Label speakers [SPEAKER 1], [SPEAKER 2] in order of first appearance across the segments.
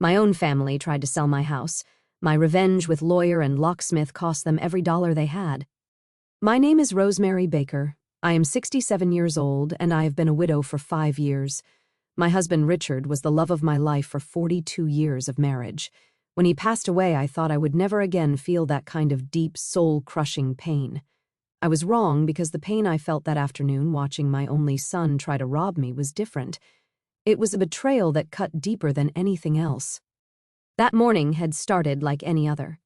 [SPEAKER 1] My own family tried to sell my house. My revenge with lawyer and locksmith cost them every dollar they had. My name is Rosemary Baker. I am 67 years old, and I have been a widow for 5 years. My husband Richard was the love of my life for 42 years of marriage. When he passed away, I thought I would never again feel that kind of deep, soul-crushing pain. I was wrong because the pain I felt that afternoon watching my only son try to rob me was different. It was a betrayal that cut deeper than anything else. That morning had started like any other.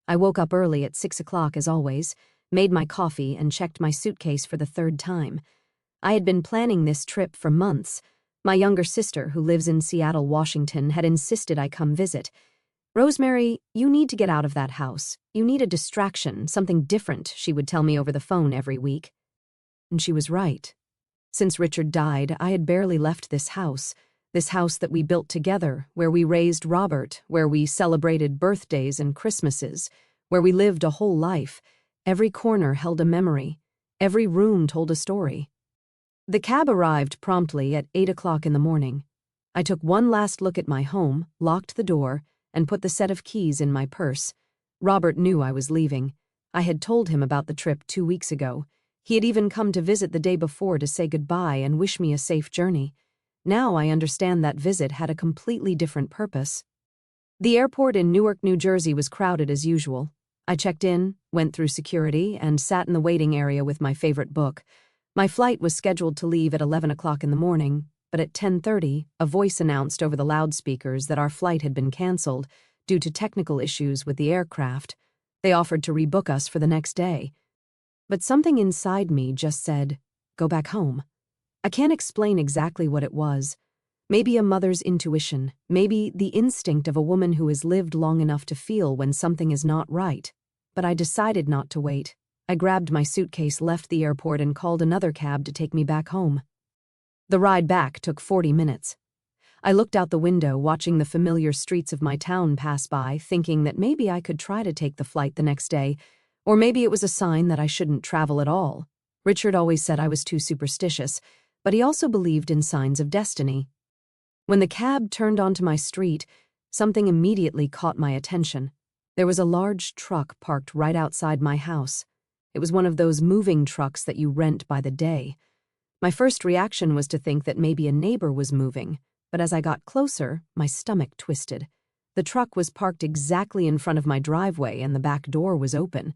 [SPEAKER 1] I woke up early at 6 o'clock as always, made my coffee, and checked my suitcase for the 3rd time. I had been planning this trip for months. My younger sister, who lives in Seattle, Washington, had insisted I come visit. "Rosemary, you need to get out of that house. You need a distraction, something different," she would tell me over the phone every week. And she was right. Since Richard died, I had barely left this house that we built together, where we raised Robert, where we celebrated birthdays and Christmases, where we lived a whole life. Every corner held a memory. Every room told a story. The cab arrived promptly at 8 o'clock in the morning. I took one last look at my home, locked the door, and put the set of keys in my purse. Robert knew I was leaving. I had told him about the trip 2 weeks ago. He had even come to visit the day before to say goodbye and wish me a safe journey. Now I understand that visit had a completely different purpose. The airport in Newark, New Jersey was crowded as usual. I checked in, went through security, and sat in the waiting area with my favorite book. My flight was scheduled to leave at 11 o'clock in the morning, but at 10:30, a voice announced over the loudspeakers that our flight had been canceled due to technical issues with the aircraft. They offered to rebook us for the next day. But something inside me just said, "Go back home." I can't explain exactly what it was. Maybe a mother's intuition, maybe the instinct of a woman who has lived long enough to feel when something is not right. But I decided not to wait. I grabbed my suitcase, left the airport, and called another cab to take me back home. The ride back took 40 minutes. I looked out the window, watching the familiar streets of my town pass by, thinking that maybe I could try to take the flight the next day, or maybe it was a sign that I shouldn't travel at all. Richard always said I was too superstitious, but he also believed in signs of destiny. When the cab turned onto my street, something immediately caught my attention. There was a large truck parked right outside my house. It was one of those moving trucks that you rent by the day. My first reaction was to think that maybe a neighbor was moving, but as I got closer, my stomach twisted. The truck was parked exactly in front of my driveway and the back door was open.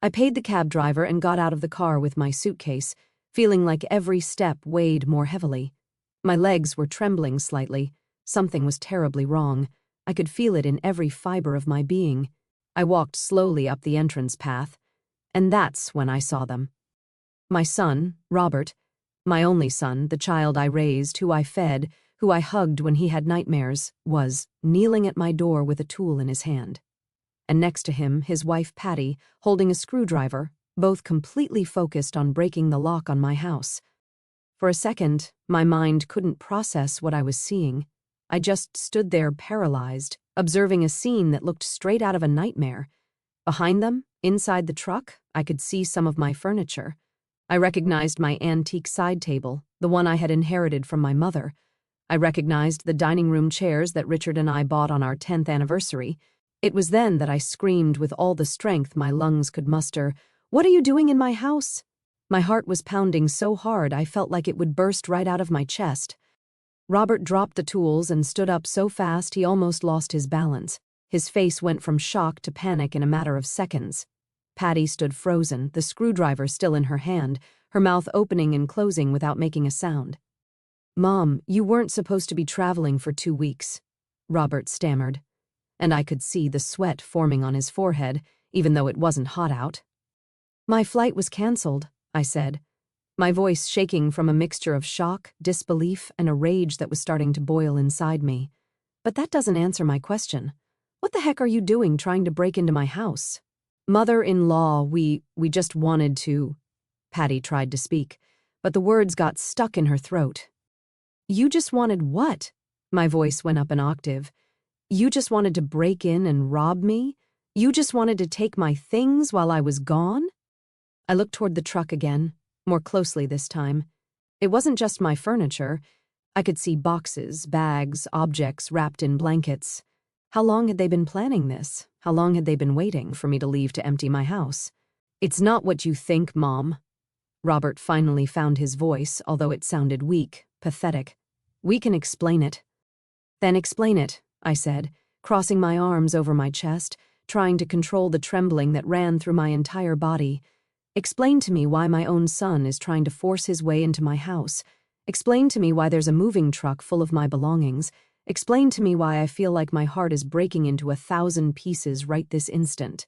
[SPEAKER 1] I paid the cab driver and got out of the car with my suitcase, feeling like every step weighed more heavily. My legs were trembling slightly. Something was terribly wrong. I could feel it in every fiber of my being. I walked slowly up the entrance path, and that's when I saw them. My son, Robert, my only son, the child I raised, who I fed, who I hugged when he had nightmares, was kneeling at my door with a tool in his hand. And next to him, his wife Patty, holding a screwdriver, both completely focused on breaking the lock on my house. For a second, my mind couldn't process what I was seeing. I just stood there paralyzed, observing a scene that looked straight out of a nightmare. Behind them, inside the truck, I could see some of my furniture. I recognized my antique side table, the one I had inherited from my mother. I recognized the dining room chairs that Richard and I bought on our 10th anniversary. It was then that I screamed with all the strength my lungs could muster, "What are you doing in my house?" My heart was pounding so hard I felt like it would burst right out of my chest. Robert dropped the tools and stood up so fast he almost lost his balance. His face went from shock to panic in a matter of seconds. Patty stood frozen, the screwdriver still in her hand, her mouth opening and closing without making a sound. "Mom, you weren't supposed to be traveling for 2 weeks," Robert stammered. And I could see the sweat forming on his forehead, even though it wasn't hot out. "My flight was canceled," I said, my voice shaking from a mixture of shock, disbelief, and a rage that was starting to boil inside me. "But that doesn't answer my question. What the heck are you doing trying to break into my house?" "Mother-in-law, we just wanted to..." Patty tried to speak, but the words got stuck in her throat. "You just wanted what?" My voice went up an octave. "You just wanted to break in and rob me? You just wanted to take my things while I was gone?" I looked toward the truck again, more closely this time. It wasn't just my furniture. I could see boxes, bags, objects wrapped in blankets. How long had they been planning this? How long had they been waiting for me to leave to empty my house? "It's not what you think, Mom." Robert finally found his voice, although it sounded weak, pathetic. "We can explain it." "Then explain it," I said, crossing my arms over my chest, trying to control the trembling that ran through my entire body. "Explain to me why my own son is trying to force his way into my house. Explain to me why there's a moving truck full of my belongings. Explain to me why I feel like my heart is breaking into 1,000 pieces right this instant."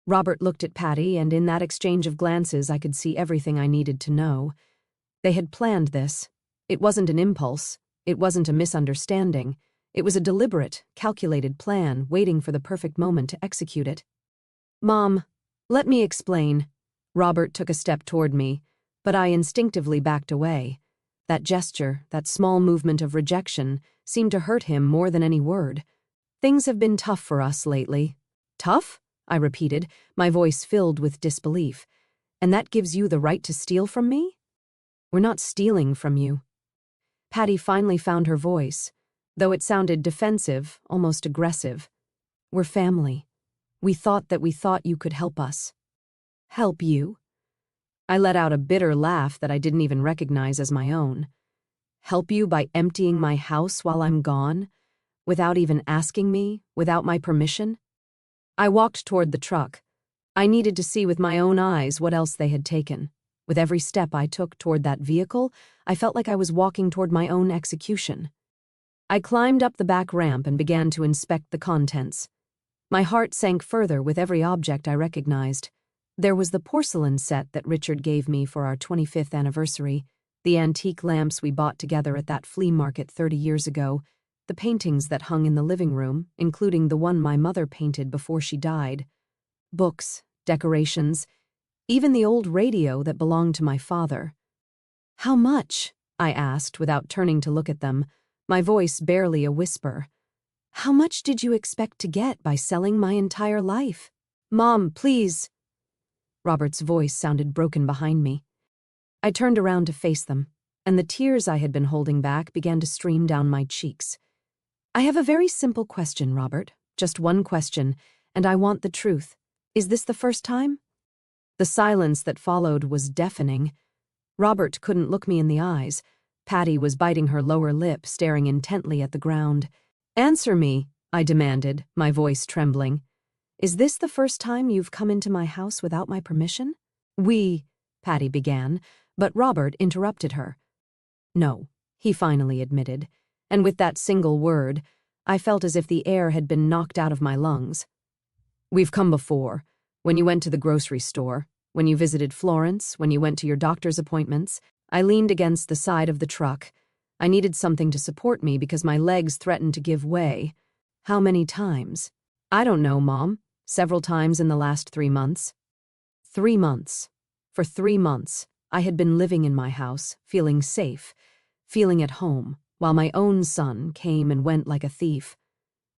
[SPEAKER 1] Robert looked at Patty, and in that exchange of glances I could see everything I needed to know. They had planned this. It wasn't an impulse. It wasn't a misunderstanding. It was a deliberate, calculated plan, waiting for the perfect moment to execute it. "Mom, let me explain." Robert took a step toward me, but I instinctively backed away. That gesture, that small movement of rejection, seemed to hurt him more than any word. "Things have been tough for us lately." "Tough?" I repeated, my voice filled with disbelief. "And that gives you the right to steal from me?" "We're not stealing from you." Patty finally found her voice, though it sounded defensive, almost aggressive. "We're family. We thought you could help us." "Help you?" I let out a bitter laugh that I didn't even recognize as my own. "Help you by emptying my house while I'm gone? Without even asking me? Without my permission?" I walked toward the truck. I needed to see with my own eyes what else they had taken. With every step I took toward that vehicle, I felt like I was walking toward my own execution. I climbed up the back ramp and began to inspect the contents. My heart sank further with every object I recognized. There was the porcelain set that Richard gave me for our 25th anniversary, the antique lamps we bought together at that flea market 30 years ago, the paintings that hung in the living room, including the one my mother painted before she died, books, decorations, even the old radio that belonged to my father. "How much?" I asked without turning to look at them, my voice barely a whisper. "How much did you expect to get by selling my entire life?" "Mom, please." Robert's voice sounded broken behind me. I turned around to face them, and the tears I had been holding back began to stream down my cheeks. "I have a very simple question, Robert. Just one question, and I want the truth. Is this the first time?" The silence that followed was deafening. Robert couldn't look me in the eyes. Patty was biting her lower lip, staring intently at the ground. "Answer me," I demanded, my voice trembling. "Is this the first time you've come into my house without my permission?" Patty began, but Robert interrupted her. "No," he finally admitted, and with that single word, I felt as if the air had been knocked out of my lungs. "We've come before, when you went to the grocery store, when you visited Florence, when you went to your doctor's appointments." I leaned against the side of the truck. I needed something to support me because my legs threatened to give way. "How many times?" "I don't know, Mom. Several times in the last 3 months." 3 months. For 3 months, I had been living in my house, feeling safe, feeling at home, while my own son came and went like a thief.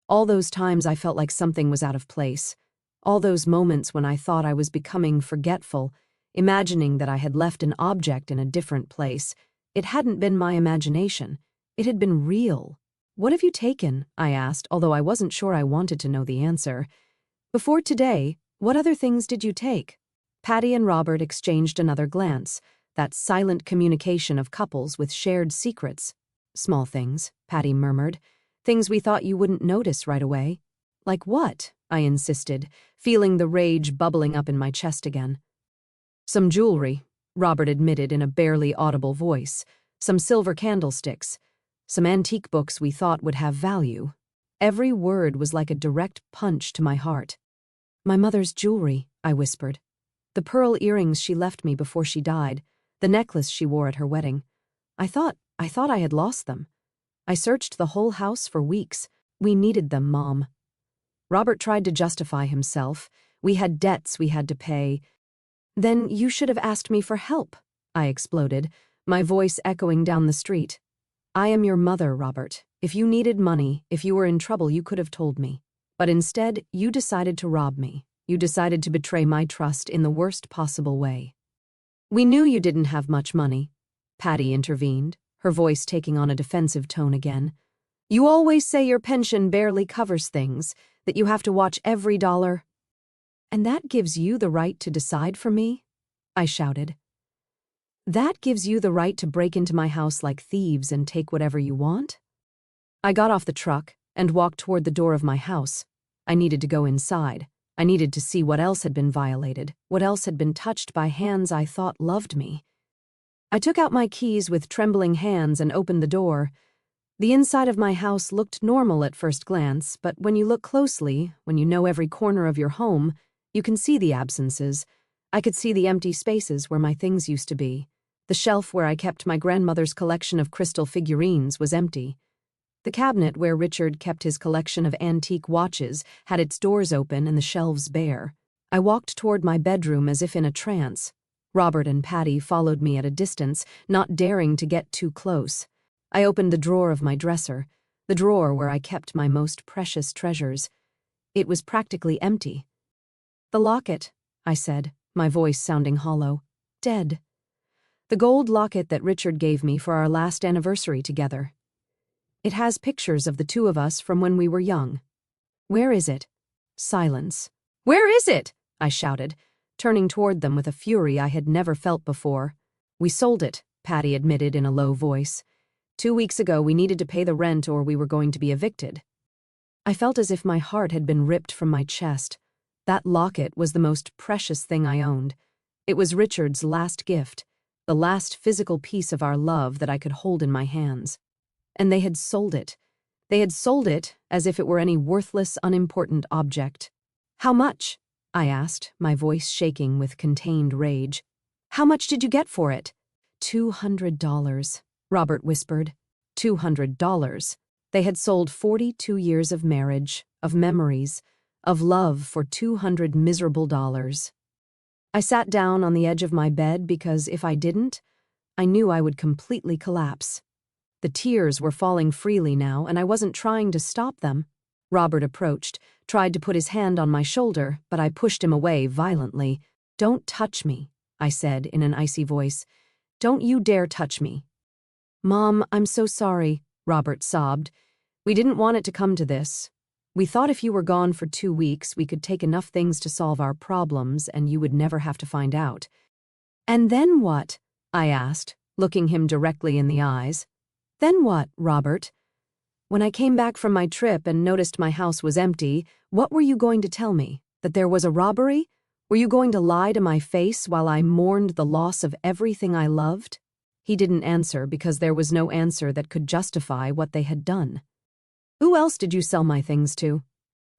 [SPEAKER 1] All those times I felt like something was out of place. All those moments when I thought I was becoming forgetful, imagining that I had left an object in a different place. It hadn't been my imagination. It had been real. "What have you taken?" I asked, although I wasn't sure I wanted to know the answer. "Before today, what other things did you take?" Patty and Robert exchanged another glance, that silent communication of couples with shared secrets. "Small things," Patty murmured. "Things we thought you wouldn't notice right away." "Like what?" I insisted, feeling the rage bubbling up in my chest again. "Some jewelry," Robert admitted in a barely audible voice. "Some silver candlesticks. Some antique books we thought would have value." Every word was like a direct punch to my heart. "My mother's jewelry," I whispered. "The pearl earrings she left me before she died, the necklace she wore at her wedding. I thought I had lost them. I searched the whole house for weeks. We needed them, Mom." Robert tried to justify himself. "We had debts we had to pay." "Then you should have asked me for help," I exploded, my voice echoing down the street. "I am your mother, Robert. If you needed money, if you were in trouble, you could have told me. But instead, you decided to rob me. You decided to betray my trust in the worst possible way." "We knew you didn't have much money," Patty intervened, her voice taking on a defensive tone again. "You always say your pension barely covers things, that you have to watch every dollar." "And that gives you the right to decide for me?" I shouted. "That gives you the right to break into my house like thieves and take whatever you want?" I got off the truck and walked toward the door of my house. I needed to go inside. I needed to see what else had been violated, what else had been touched by hands I thought loved me. I took out my keys with trembling hands and opened the door. The inside of my house looked normal at first glance, but when you look closely, when you know every corner of your home, you can see the absences. I could see the empty spaces where my things used to be. The shelf where I kept my grandmother's collection of crystal figurines was empty. The cabinet where Richard kept his collection of antique watches had its doors open and the shelves bare. I walked toward my bedroom as if in a trance. Robert and Patty followed me at a distance, not daring to get too close. I opened the drawer of my dresser, the drawer where I kept my most precious treasures. It was practically empty. "The locket," I said, my voice sounding hollow. "Dead. The gold locket that Richard gave me for our last anniversary together. It has pictures of the two of us from when we were young." "Where is it?" Silence. "Where is it?" I shouted, turning toward them with a fury I had never felt before. "We sold it," Patty admitted in a low voice. 2 weeks ago we needed to pay the rent or we were going to be evicted." I felt as if my heart had been ripped from my chest. That locket was the most precious thing I owned. It was Richard's last gift, the last physical piece of our love that I could hold in my hands. And they had sold it. They had sold it as if it were any worthless, unimportant object. "How much?" I asked, my voice shaking with contained rage. "How much did you get for it?" $200, Robert whispered. $200. They had sold 42 years of marriage, of memories, of love for $200 miserable dollars. I sat down on the edge of my bed because if I didn't, I knew I would completely collapse. The tears were falling freely now, and I wasn't trying to stop them. Robert approached, tried to put his hand on my shoulder, but I pushed him away violently. "Don't touch me," I said in an icy voice. "Don't you dare touch me." "Mom, I'm so sorry," Robert sobbed. "We didn't want it to come to this. We thought if you were gone for 2 weeks, we could take enough things to solve our problems and you would never have to find out." "And then what?" I asked, looking him directly in the eyes. "Then what, Robert? When I came back from my trip and noticed my house was empty, what were you going to tell me? That there was a robbery? Were you going to lie to my face while I mourned the loss of everything I loved?" He didn't answer because there was no answer that could justify what they had done. "Who else did you sell my things to?"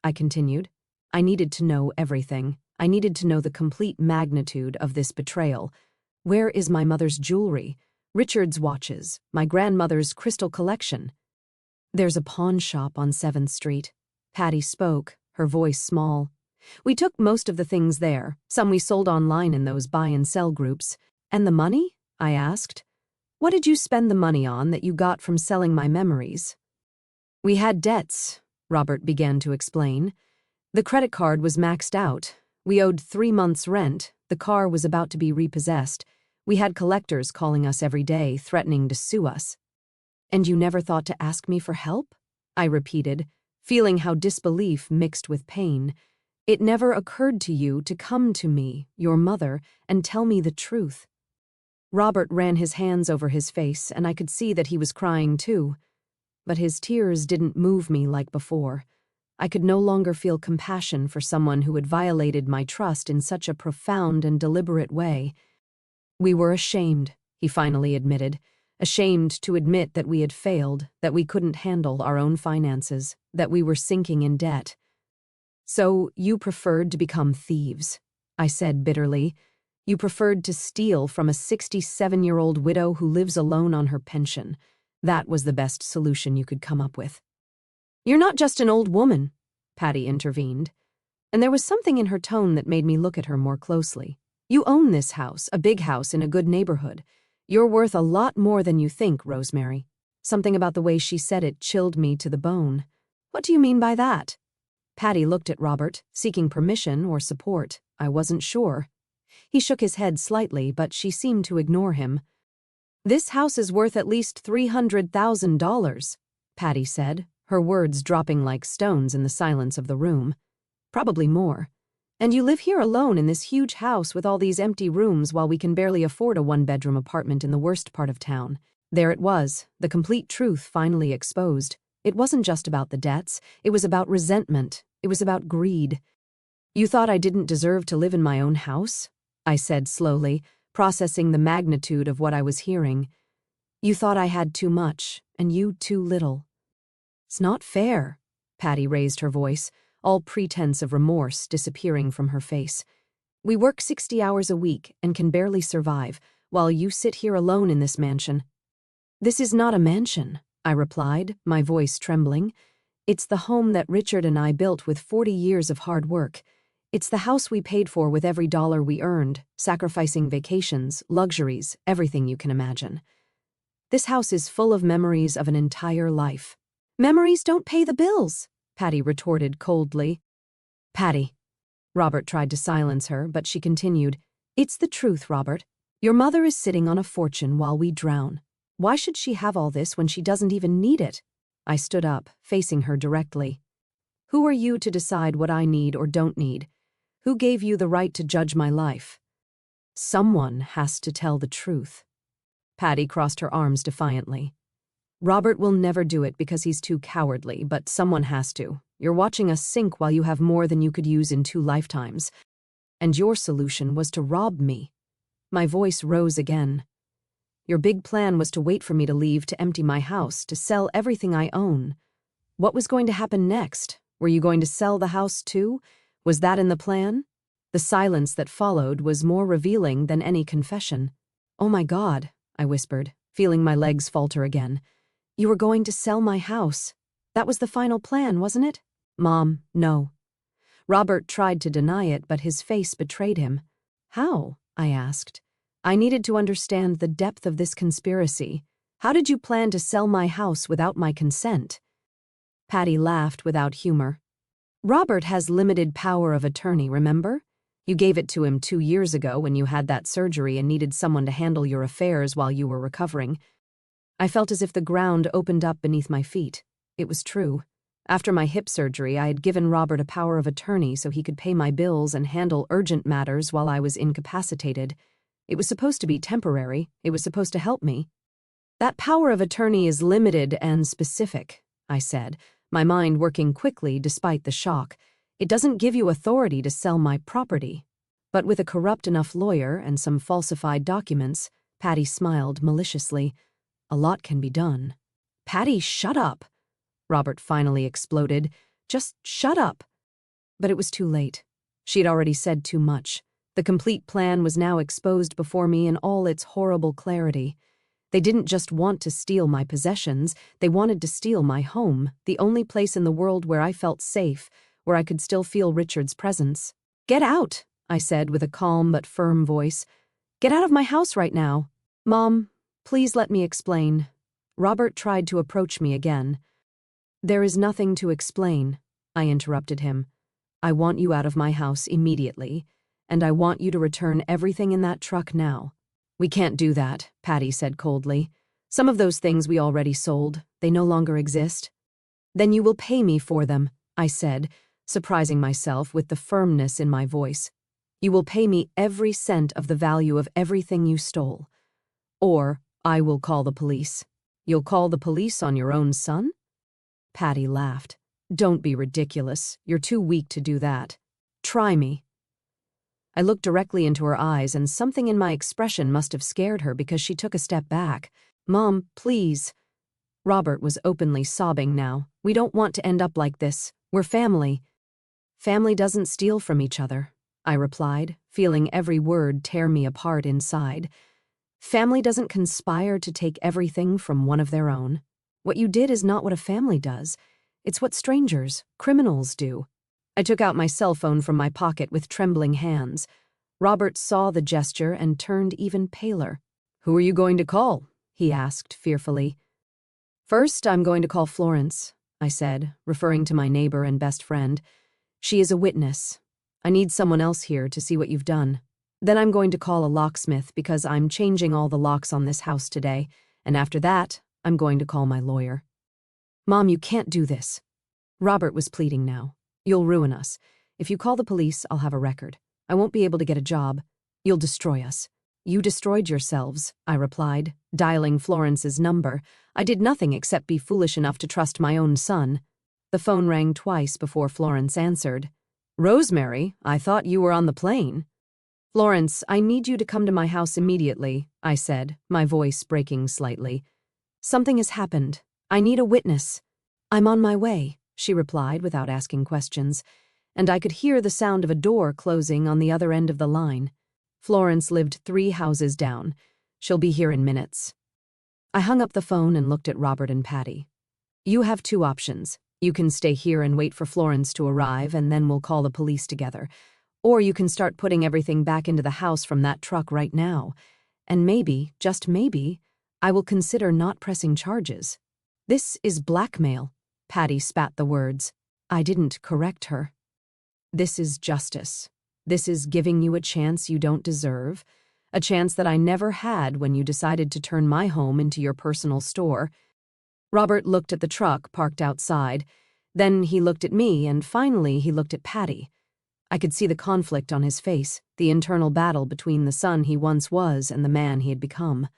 [SPEAKER 1] I continued. I needed to know everything. I needed to know the complete magnitude of this betrayal. Where is my mother's jewelry? Richard's watches, my grandmother's crystal collection? "There's a pawn shop on 7th Street. Patty spoke, her voice small. "We took most of the things there. Some we sold online in those buy and sell groups. And the money?" I asked. "What did you spend the money on that you got from selling my memories?" "We had debts," Robert began to explain. "The credit card was maxed out. We owed 3 months' rent. The car was about to be repossessed. We had collectors calling us every day, threatening to sue us." "And you never thought to ask me for help?" I repeated, feeling how disbelief mixed with pain. "It never occurred to you to come to me, your mother, and tell me the truth." Robert ran his hands over his face, and I could see that he was crying too. But his tears didn't move me like before. I could no longer feel compassion for someone who had violated my trust in such a profound and deliberate way. "We were ashamed," he finally admitted. "Ashamed to admit that we had failed, that we couldn't handle our own finances, that we were sinking in debt." "So you preferred to become thieves," I said bitterly. "You preferred to steal from a 67-year-old widow who lives alone on her pension. That was the best solution you could come up with." "You're not just an old woman," Patty intervened. And there was something in her tone that made me look at her more closely. "You own this house, a big house in a good neighborhood. You're worth a lot more than you think, Rosemary." Something about the way she said it chilled me to the bone. "What do you mean by that?" Patty looked at Robert, seeking permission or support. I wasn't sure. He shook his head slightly, but she seemed to ignore him. "This house is worth at least $300,000, Patty said, her words dropping like stones in the silence of the room. "Probably more. And you live here alone in this huge house with all these empty rooms while we can barely afford a one-bedroom apartment in the worst part of town." There it was, the complete truth finally exposed. It wasn't just about the debts, it was about resentment, it was about greed. "You thought I didn't deserve to live in my own house?" I said slowly, processing the magnitude of what I was hearing. "You thought I had too much, and you too little." "It's not fair." Patty raised her voice, all pretense of remorse disappearing from her face. "We work 60 hours a week and can barely survive, while you sit here alone in this mansion." "This is not a mansion," I replied, my voice trembling. "It's the home that Richard and I built with 40 years of hard work. It's the house we paid for with every dollar we earned, sacrificing vacations, luxuries, everything you can imagine. This house is full of memories of an entire life." "Memories don't pay the bills," Patty retorted coldly. "Patty." Robert tried to silence her, but she continued, "It's the truth, Robert. Your mother is sitting on a fortune while we drown. Why should she have all this when she doesn't even need it?" I stood up, facing her directly. "Who are you to decide what I need or don't need? Who gave you the right to judge my life?" "Someone has to tell the truth." Patty crossed her arms defiantly. "Robert will never do it because he's too cowardly, but someone has to. You're watching us sink while you have more than you could use in 2 lifetimes. And your solution was to rob me." My voice rose again. "Your big plan was to wait for me to leave, to empty my house, to sell everything I own. What was going to happen next? Were you going to sell the house too? Was that in the plan?" The silence that followed was more revealing than any confession. "Oh my God," I whispered, feeling my legs falter again. "You were going to sell my house. That was the final plan, wasn't it?" "Mom, no." Robert tried to deny it, but his face betrayed him. "How?" I asked. I needed to understand the depth of this conspiracy. "How did you plan to sell my house without my consent?" Patty laughed without humor. "Robert has limited power of attorney, remember? You gave it to him 2 years ago when you had that surgery and needed someone to handle your affairs while you were recovering." I felt as if the ground opened up beneath my feet. It was true. After my hip surgery, I had given Robert a power of attorney so he could pay my bills and handle urgent matters while I was incapacitated. It was supposed to be temporary. It was supposed to help me. "That power of attorney is limited and specific," I said, my mind working quickly despite the shock. "It doesn't give you authority to sell my property." But with a corrupt enough lawyer and some falsified documents, Patty smiled maliciously, "a lot can be done." "Patty, shut up!" Robert finally exploded. "Just shut up." But it was too late. She'd already said too much. The complete plan was now exposed before me in all its horrible clarity. They didn't just want to steal my possessions, they wanted to steal my home, the only place in the world where I felt safe, where I could still feel Richard's presence. "Get out," I said with a calm but firm voice. "Get out of my house right now." "Mom, please let me explain." Robert tried to approach me again. "There is nothing to explain," I interrupted him. "I want you out of my house immediately, and I want you to return everything in that truck now." "We can't do that," Patty said coldly. "Some of those things we already sold. They no longer exist." "Then you will pay me for them," I said, surprising myself with the firmness in my voice. "You will pay me every cent of the value of everything you stole. Or I will call the police." "You'll call the police on your own son?" Patty laughed. "Don't be ridiculous. You're too weak to do that. Try me." I looked directly into her eyes, and something in my expression must have scared her because she took a step back. "Mom, please." Robert was openly sobbing now. "We don't want to end up like this. We're family." "Family doesn't steal from each other," I replied, feeling every word tear me apart inside. "Family doesn't conspire to take everything from one of their own. What you did is not what a family does. It's what strangers, criminals do." I took out my cell phone from my pocket with trembling hands. Robert saw the gesture and turned even paler. "Who are you going to call?" he asked fearfully. "First, I'm going to call Florence," I said, referring to my neighbor and best friend. "She is a witness. I need someone else here to see what you've done." Then I'm going to call a locksmith because I'm changing all the locks on this house today, and after that, I'm going to call my lawyer. Mom, you can't do this. Robert was pleading now. You'll ruin us. If you call the police, I'll have a record. I won't be able to get a job. You'll destroy us. You destroyed yourselves, I replied, dialing Florence's number. I did nothing except be foolish enough to trust my own son. The phone rang twice before Florence answered. Rosemary, I thought you were on the plane. Florence, I need you to come to my house immediately, I said, my voice breaking slightly. Something has happened. I need a witness. I'm on my way, she replied without asking questions, and I could hear the sound of a door closing on the other end of the line. Florence lived 3 houses down. She'll be here in minutes. I hung up the phone and looked at Robert and Patty. You have 2 options. You can stay here and wait for Florence to arrive, and then we'll call the police together. Or you can start putting everything back into the house from that truck right now. And maybe, just maybe, I will consider not pressing charges. This is blackmail. Patty spat the words. I didn't correct her. This is justice. This is giving you a chance you don't deserve, a chance that I never had when you decided to turn my home into your personal store. Robert looked at the truck parked outside. Then he looked at me, and finally he looked at Patty. I could see the conflict on his face, the internal battle between the son he once was and the man he had become.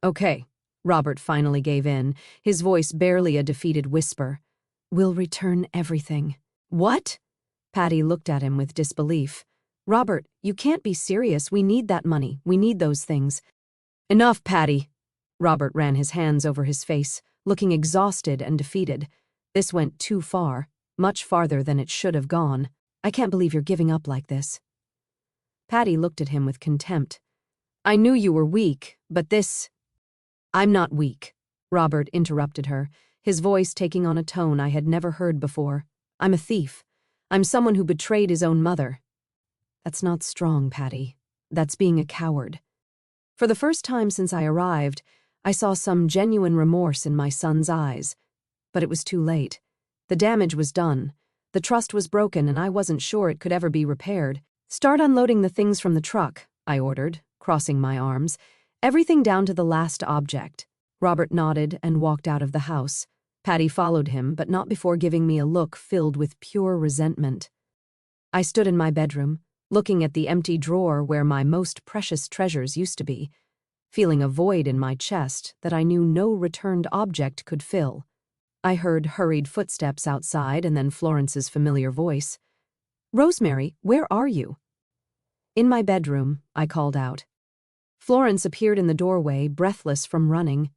[SPEAKER 1] Okay, Robert finally gave in, his voice barely a defeated whisper. We'll return everything. What? Patty looked at him with disbelief. Robert, you can't be serious. We need that money. We need those things. Enough, Patty. Robert ran his hands over his face, looking exhausted and defeated. This went too far, much farther than it should have gone. I can't believe you're giving up like this. Patty looked at him with contempt. I knew you were weak, but this… I'm not weak, Robert interrupted her, his voice taking on a tone I had never heard before. I'm a thief. I'm someone who betrayed his own mother. That's not strong, Patty. That's being a coward. For the first time since I arrived, I saw some genuine remorse in my son's eyes. But it was too late. The damage was done. The trust was broken, and I wasn't sure it could ever be repaired. Start unloading the things from the truck, I ordered, crossing my arms. Everything down to the last object. Robert nodded and walked out of the house. Patty followed him, but not before giving me a look filled with pure resentment. I stood in my bedroom, looking at the empty drawer where my most precious treasures used to be, feeling a void in my chest that I knew no returned object could fill. I heard hurried footsteps outside and then Florence's familiar voice. Rosemary, where are you? In my bedroom, I called out. Florence appeared in the doorway, breathless from running.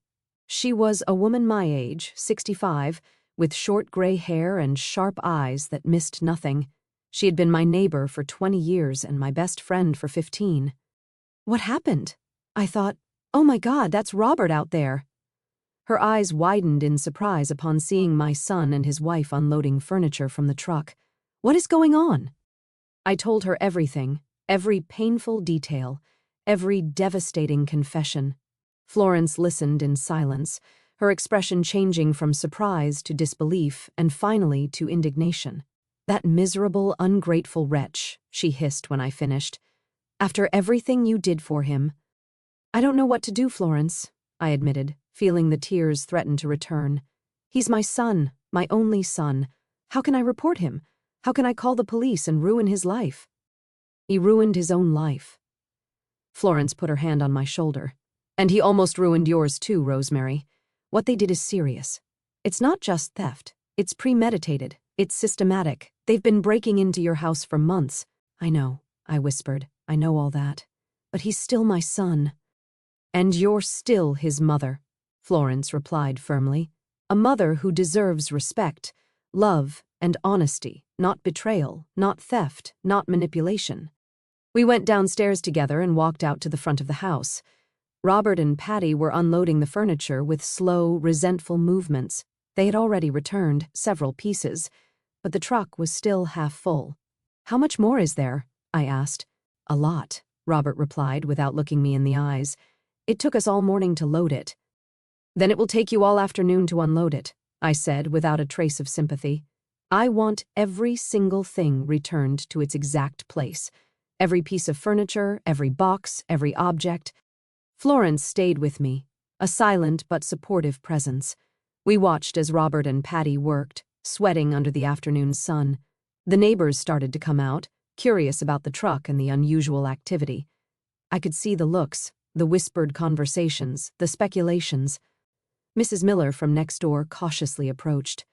[SPEAKER 1] She was a woman my age, 65, with short gray hair and sharp eyes that missed nothing. She had been my neighbor for 20 years and my best friend for 15. What happened? I thought, oh my God, that's Robert out there. Her eyes widened in surprise upon seeing my son and his wife unloading furniture from the truck. What is going on? I told her everything, every painful detail, every devastating confession. Florence listened in silence, her expression changing from surprise to disbelief and finally to indignation. That miserable, ungrateful wretch, she hissed when I finished. After everything you did for him. I don't know what to do, Florence, I admitted, feeling the tears threaten to return. He's my son, my only son. How can I report him? How can I call the police and ruin his life? He ruined his own life. Florence put her hand on my shoulder. And he almost ruined yours too, Rosemary. What they did is serious. It's not just theft. It's premeditated. It's systematic. They've been breaking into your house for months. I know, I whispered. I know all that. But he's still my son. And you're still his mother, Florence replied firmly. A mother who deserves respect, love, and honesty, not betrayal, not theft, not manipulation. We went downstairs together and walked out to the front of the house. Robert and Patty were unloading the furniture with slow, resentful movements. They had already returned several pieces, but the truck was still half full. How much more is there? I asked. A lot, Robert replied without looking me in the eyes. It took us all morning to load it. Then it will take you all afternoon to unload it, I said without a trace of sympathy. I want every single thing returned to its exact place. Every piece of furniture, every box, every object. Florence stayed with me, a silent but supportive presence. We watched as Robert and Patty worked, sweating under the afternoon sun. The neighbors started to come out, curious about the truck and the unusual activity. I could see the looks, the whispered conversations, the speculations. Mrs. Miller from next door cautiously approached.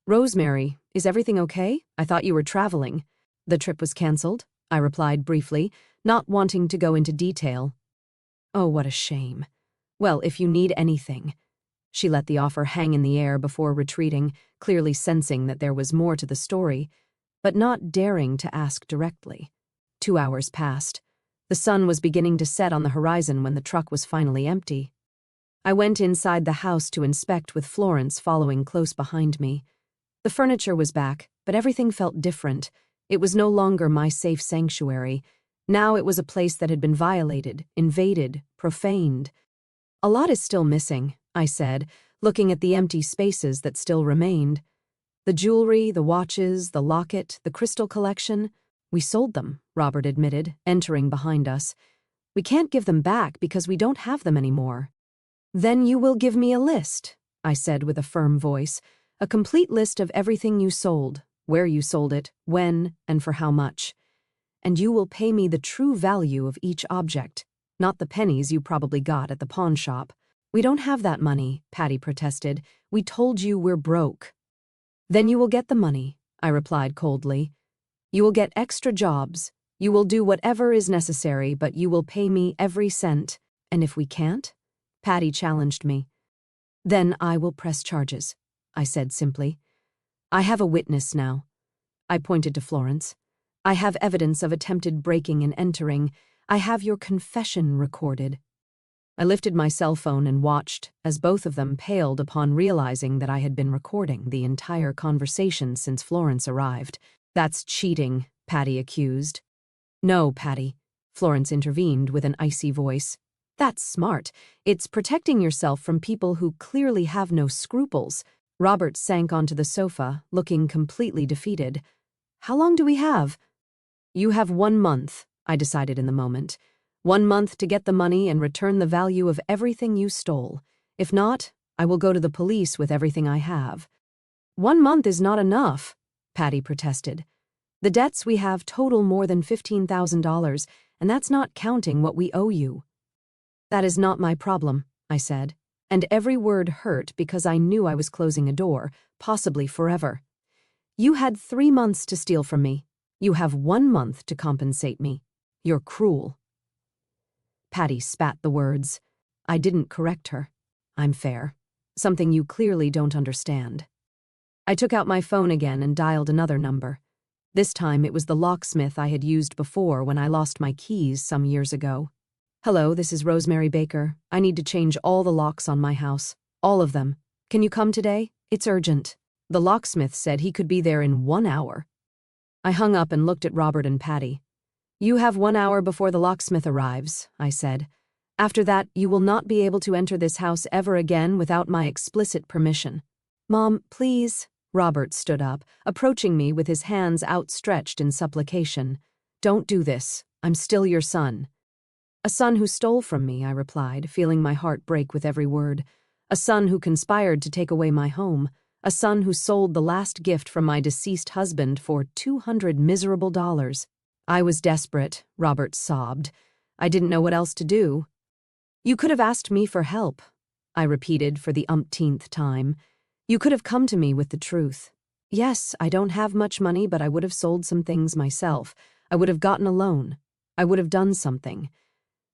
[SPEAKER 1] "Rosemary, is everything okay? I thought you were traveling." "The trip was canceled," I replied briefly, not wanting to go into detail. "Oh, what a shame. Well, if you need anything." She let the offer hang in the air before retreating, clearly sensing that there was more to the story, but not daring to ask directly. 2 hours passed. The sun was beginning to set on the horizon when the truck was finally empty. I went inside the house to inspect with Florence following close behind me. The furniture was back, but everything felt different. It was no longer my safe sanctuary. Now it was a place that had been violated, invaded, profaned. "A lot is still missing," I said, looking at the empty spaces that still remained. "The jewelry, the watches, the locket, the crystal collection. We sold them," Robert admitted, entering behind us. "We can't give them back because we don't have them anymore." "Then you will give me a list," I said with a firm voice, "a complete list of everything you sold, where you sold it, when, and for how much. And you will pay me the true value of each object, not the pennies you probably got at the pawn shop." "We don't have that money," Patty protested. "We told you we're broke." "Then you will get the money," I replied coldly. "You will get extra jobs. You will do whatever is necessary, but you will pay me every cent. And if we can't?" Patty challenged me. "Then I will press charges," I said simply. "I have a witness now." I pointed to Florence. "I have evidence of attempted breaking and entering. I have your confession recorded." I lifted my cell phone and watched as both of them paled upon realizing that I had been recording the entire conversation since Florence arrived. "That's cheating," Patty accused. "No, Patty," Florence intervened with an icy voice. "That's smart. It's protecting yourself from people who clearly have no scruples." Robert sank onto the sofa, looking completely defeated. "How long do we have?" "You have 1 month," I decided in the moment. 1 month to get the money and return the value of everything you stole. If not, I will go to the police with everything I have." "1 month is not enough," Patty protested. "The debts we have total more than $15,000, and that's not counting what we owe you." "That is not my problem," I said, and every word hurt because I knew I was closing a door, possibly forever. "You had 3 months to steal from me. You have 1 month to compensate me. You're cruel." Patty spat the words. I didn't correct her. "I'm fair. Something you clearly don't understand." I took out my phone again and dialed another number. This time it was the locksmith I had used before when I lost my keys some years ago. "Hello, this is Rosemary Baker. I need to change all the locks on my house. All of them. Can you come today? It's urgent." The locksmith said he could be there in 1 hour. I hung up and looked at Robert and Patty. "You have 1 hour before the locksmith arrives," I said. "After that, you will not be able to enter this house ever again without my explicit permission." "Mom, please." Robert stood up, approaching me with his hands outstretched in supplication. "Don't do this. I'm still your son." "A son who stole from me," I replied, feeling my heart break with every word. "A son who conspired to take away my home. A son who sold the last gift from my deceased husband for $200 miserable dollars." I was desperate, Robert sobbed. I didn't know what else to do. "You could have asked me for help," I repeated for the umpteenth time. "You could have come to me with the truth. Yes, I don't have much money, but I would have sold some things myself. I would have gotten a loan. I would have done something.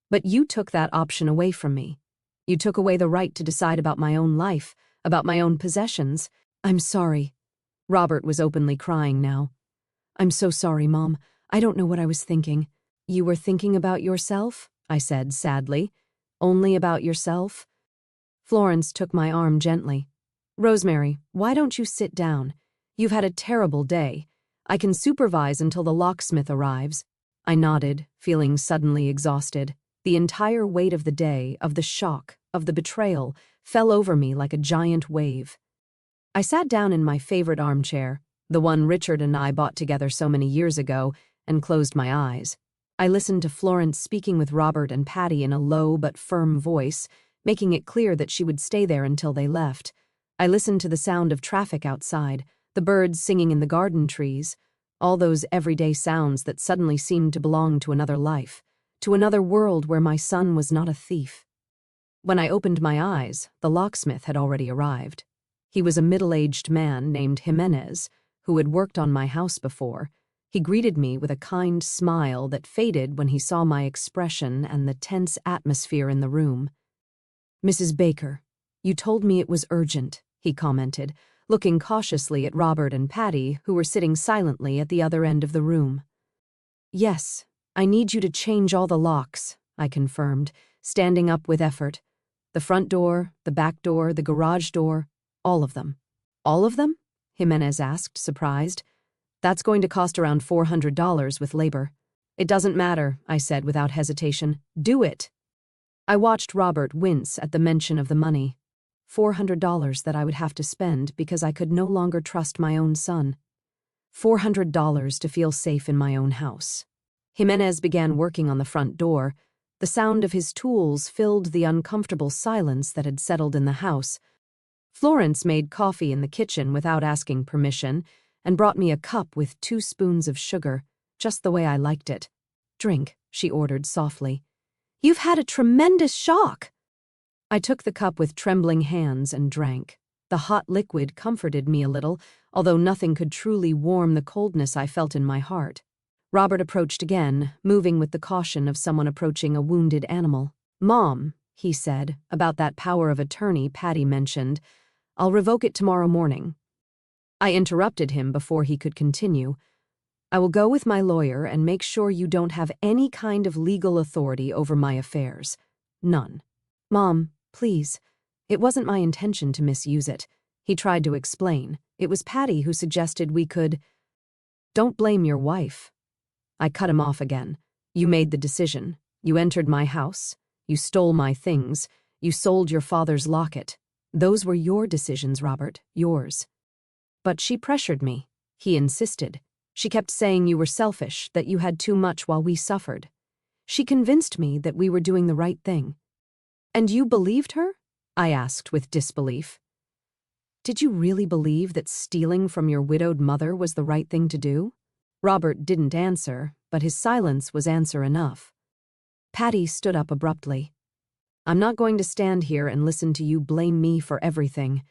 [SPEAKER 1] But you took that option away from me. You took away the right to decide about my own life, about my own possessions. I'm sorry." Robert was openly crying now. "I'm so sorry, Mom. I don't know what I was thinking." "You were thinking about yourself?" I said sadly. "Only about yourself?" Florence took my arm gently. "Rosemary, why don't you sit down? You've had a terrible day. I can supervise until the locksmith arrives." I nodded, feeling suddenly exhausted. The entire weight of the day, of the shock, of the betrayal, fell over me like a giant wave. I sat down in my favorite armchair, the one Richard and I bought together so many years ago, and closed my eyes. I listened to Florence speaking with Robert and Patty in a low but firm voice, making it clear that she would stay there until they left. I listened to the sound of traffic outside, the birds singing in the garden trees, all those everyday sounds that suddenly seemed to belong to another life, to another world where my son was not a thief. When I opened my eyes, the locksmith had already arrived. He was a middle-aged man named Jimenez, who had worked on my house before. He greeted me with a kind smile that faded when he saw my expression and the tense atmosphere in the room. "Mrs. Baker, you told me it was urgent," he commented, looking cautiously at Robert and Patty, who were sitting silently at the other end of the room. "Yes, I need you to change all the locks," I confirmed, standing up with effort. "The front door, the back door, the garage door, all of them." "All of them?" Jimenez asked, surprised. "That's going to cost around $400 with labor." "It doesn't matter," I said without hesitation. "Do it." I watched Robert wince at the mention of the money. $400 that I would have to spend because I could no longer trust my own son. $400 to feel safe in my own house. Jimenez began working on the front door. The sound of his tools filled the uncomfortable silence that had settled in the house. Florence made coffee in the kitchen without asking permission and brought me a cup with 2 spoons of sugar, just the way I liked it. "Drink," she ordered softly. "You've had a tremendous shock." I took the cup with trembling hands and drank. The hot liquid comforted me a little, although nothing could truly warm the coldness I felt in my heart. Robert approached again, moving with the caution of someone approaching a wounded animal. "Mom," he said, about that power of attorney Patty mentioned, "I'll revoke it tomorrow morning." I interrupted him before he could continue. "I will go with my lawyer and make sure you don't have any kind of legal authority over my affairs. None." "Mom, please. It wasn't my intention to misuse it." He tried to explain. "It was Patty who suggested we could—" "Don't blame your wife." I cut him off again. "You made the decision. You entered my house. You stole my things. You sold your father's locket. Those were your decisions, Robert, yours." "But she pressured me." He insisted. "She kept saying you were selfish, that you had too much while we suffered. She convinced me that we were doing the right thing." "And you believed her?" I asked with disbelief. "Did you really believe that stealing from your widowed mother was the right thing to do?" Robert didn't answer, but his silence was answer enough. Patty stood up abruptly. "I'm not going to stand here and listen to you blame me for everything.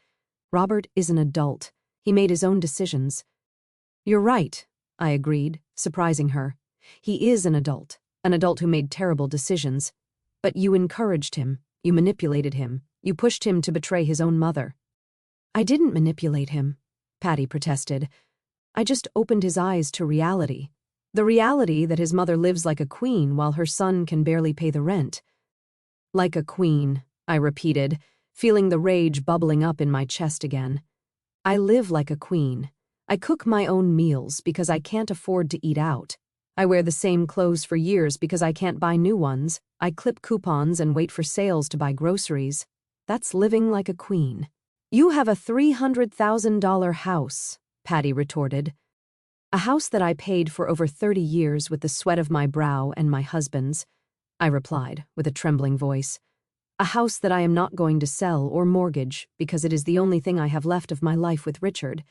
[SPEAKER 1] Robert is an adult. He made his own decisions." "You're right," I agreed, surprising her. "He is an adult who made terrible decisions. But you encouraged him, you manipulated him, you pushed him to betray his own mother." "I didn't manipulate him," Patty protested. "I just opened his eyes to reality. The reality that his mother lives like a queen while her son can barely pay the rent." "Like a queen," I repeated, feeling the rage bubbling up in my chest again. "I live like a queen. I cook my own meals because I can't afford to eat out. I wear the same clothes for years because I can't buy new ones. I clip coupons and wait for sales to buy groceries. That's living like a queen." "You have a $300,000 house," Patty retorted. "A house that I paid for over 30 years with the sweat of my brow and my husband's," I replied with a trembling voice. "A house that I am not going to sell or mortgage because it is the only thing I have left of my life with Richard.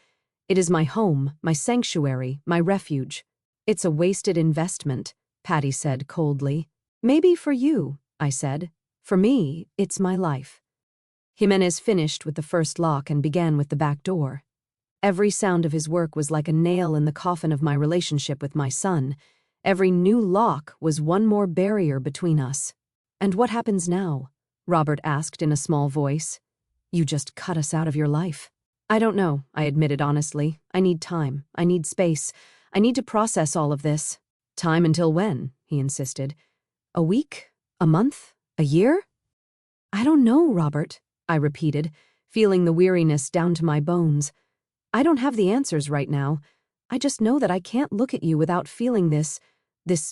[SPEAKER 1] It is my home, my sanctuary, my refuge." "It's a wasted investment," Patty said coldly. "Maybe for you," I said. "For me, it's my life." Jimenez finished with the first lock and began with the back door. Every sound of his work was like a nail in the coffin of my relationship with my son. Every new lock was one more barrier between us. "And what happens now?" Robert asked in a small voice. "You just cut us out of your life." "I don't know," I admitted honestly. "I need time. I need space. I need to process all of this." "Time until when?" he insisted. "A week? A month? A year?" "I don't know, Robert," I repeated, feeling the weariness down to my bones. "I don't have the answers right now. I just know that I can't look at you without feeling this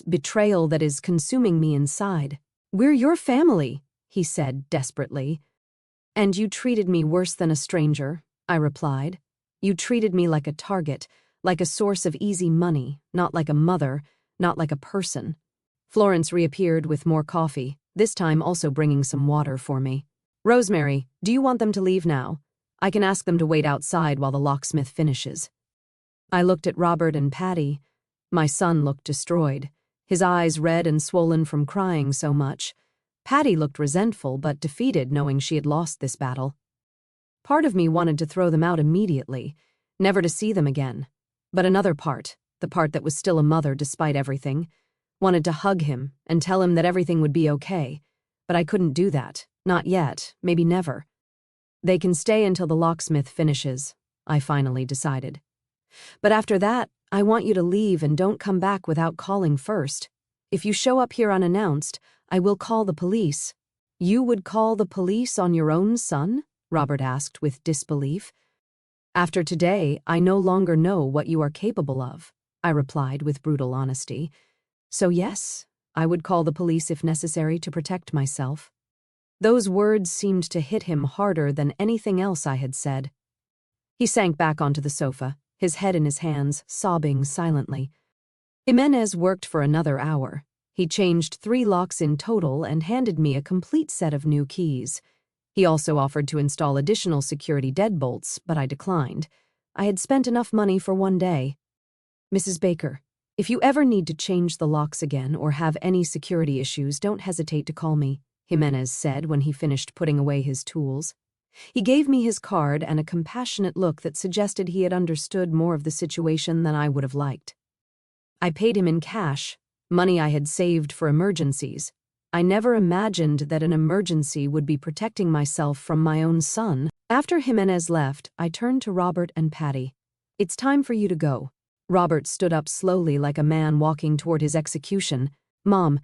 [SPEAKER 1] betrayal that is consuming me inside." "We're your family," he said desperately. "And you treated me worse than a stranger," I replied. "You treated me like a target, like a source of easy money, not like a mother, not like a person." Florence reappeared with more coffee, this time also bringing some water for me. Rosemary, do you want them to leave now? I can ask them to wait outside while the locksmith finishes. I looked at Robert and Patty. My son looked destroyed, his eyes red and swollen from crying so much. Patty looked resentful but defeated, knowing she had lost this battle. Part of me wanted to throw them out immediately, never to see them again. But another part, the part that was still a mother despite everything, wanted to hug him and tell him that everything would be okay. But I couldn't do that. Not yet, maybe never. They can stay until the locksmith finishes, I finally decided. But after that, I want you to leave and don't come back without calling first. If you show up here unannounced, I will call the police. You would call the police on your own son? Robert asked with disbelief. After today, I no longer know what you are capable of, I replied with brutal honesty. So yes, I would call the police if necessary to protect myself. Those words seemed to hit him harder than anything else I had said. He sank back onto the sofa, his head in his hands, sobbing silently. Jimenez worked for another hour. He changed 3 locks in total and handed me a complete set of new keys. He also offered to install additional security deadbolts, but I declined. I had spent enough money for one day. Mrs. Baker, if you ever need to change the locks again or have any security issues, don't hesitate to call me, Jimenez said when he finished putting away his tools. He gave me his card and a compassionate look that suggested he had understood more of the situation than I would have liked. I paid him in cash, money I had saved for emergencies. I never imagined that an emergency would be protecting myself from my own son. After Jimenez left, I turned to Robert and Patty. It's time for you to go. Robert stood up slowly like a man walking toward his execution. Mom,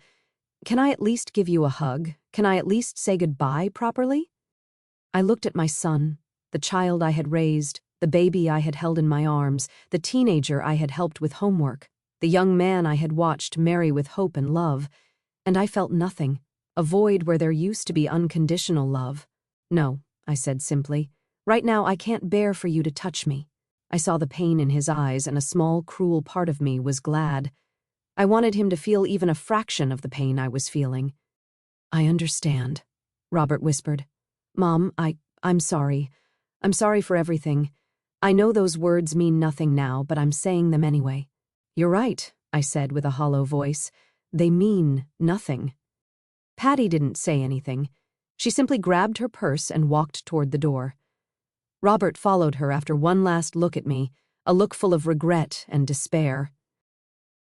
[SPEAKER 1] can I at least give you a hug? Can I at least say goodbye properly? I looked at my son, the child I had raised, the baby I had held in my arms, the teenager I had helped with homework, the young man I had watched marry with hope and love, and I felt nothing, a void where there used to be unconditional love. No, I said simply. Right now I can't bear for you to touch me. I saw the pain in his eyes, and a small, cruel part of me was glad. I wanted him to feel even a fraction of the pain I was feeling. I understand, Robert whispered. Mom, I'm sorry. I'm sorry for everything. I know those words mean nothing now, but I'm saying them anyway. You're right, I said with a hollow voice. They mean nothing. Patty didn't say anything. She simply grabbed her purse and walked toward the door. Robert followed her after one last look at me, a look full of regret and despair.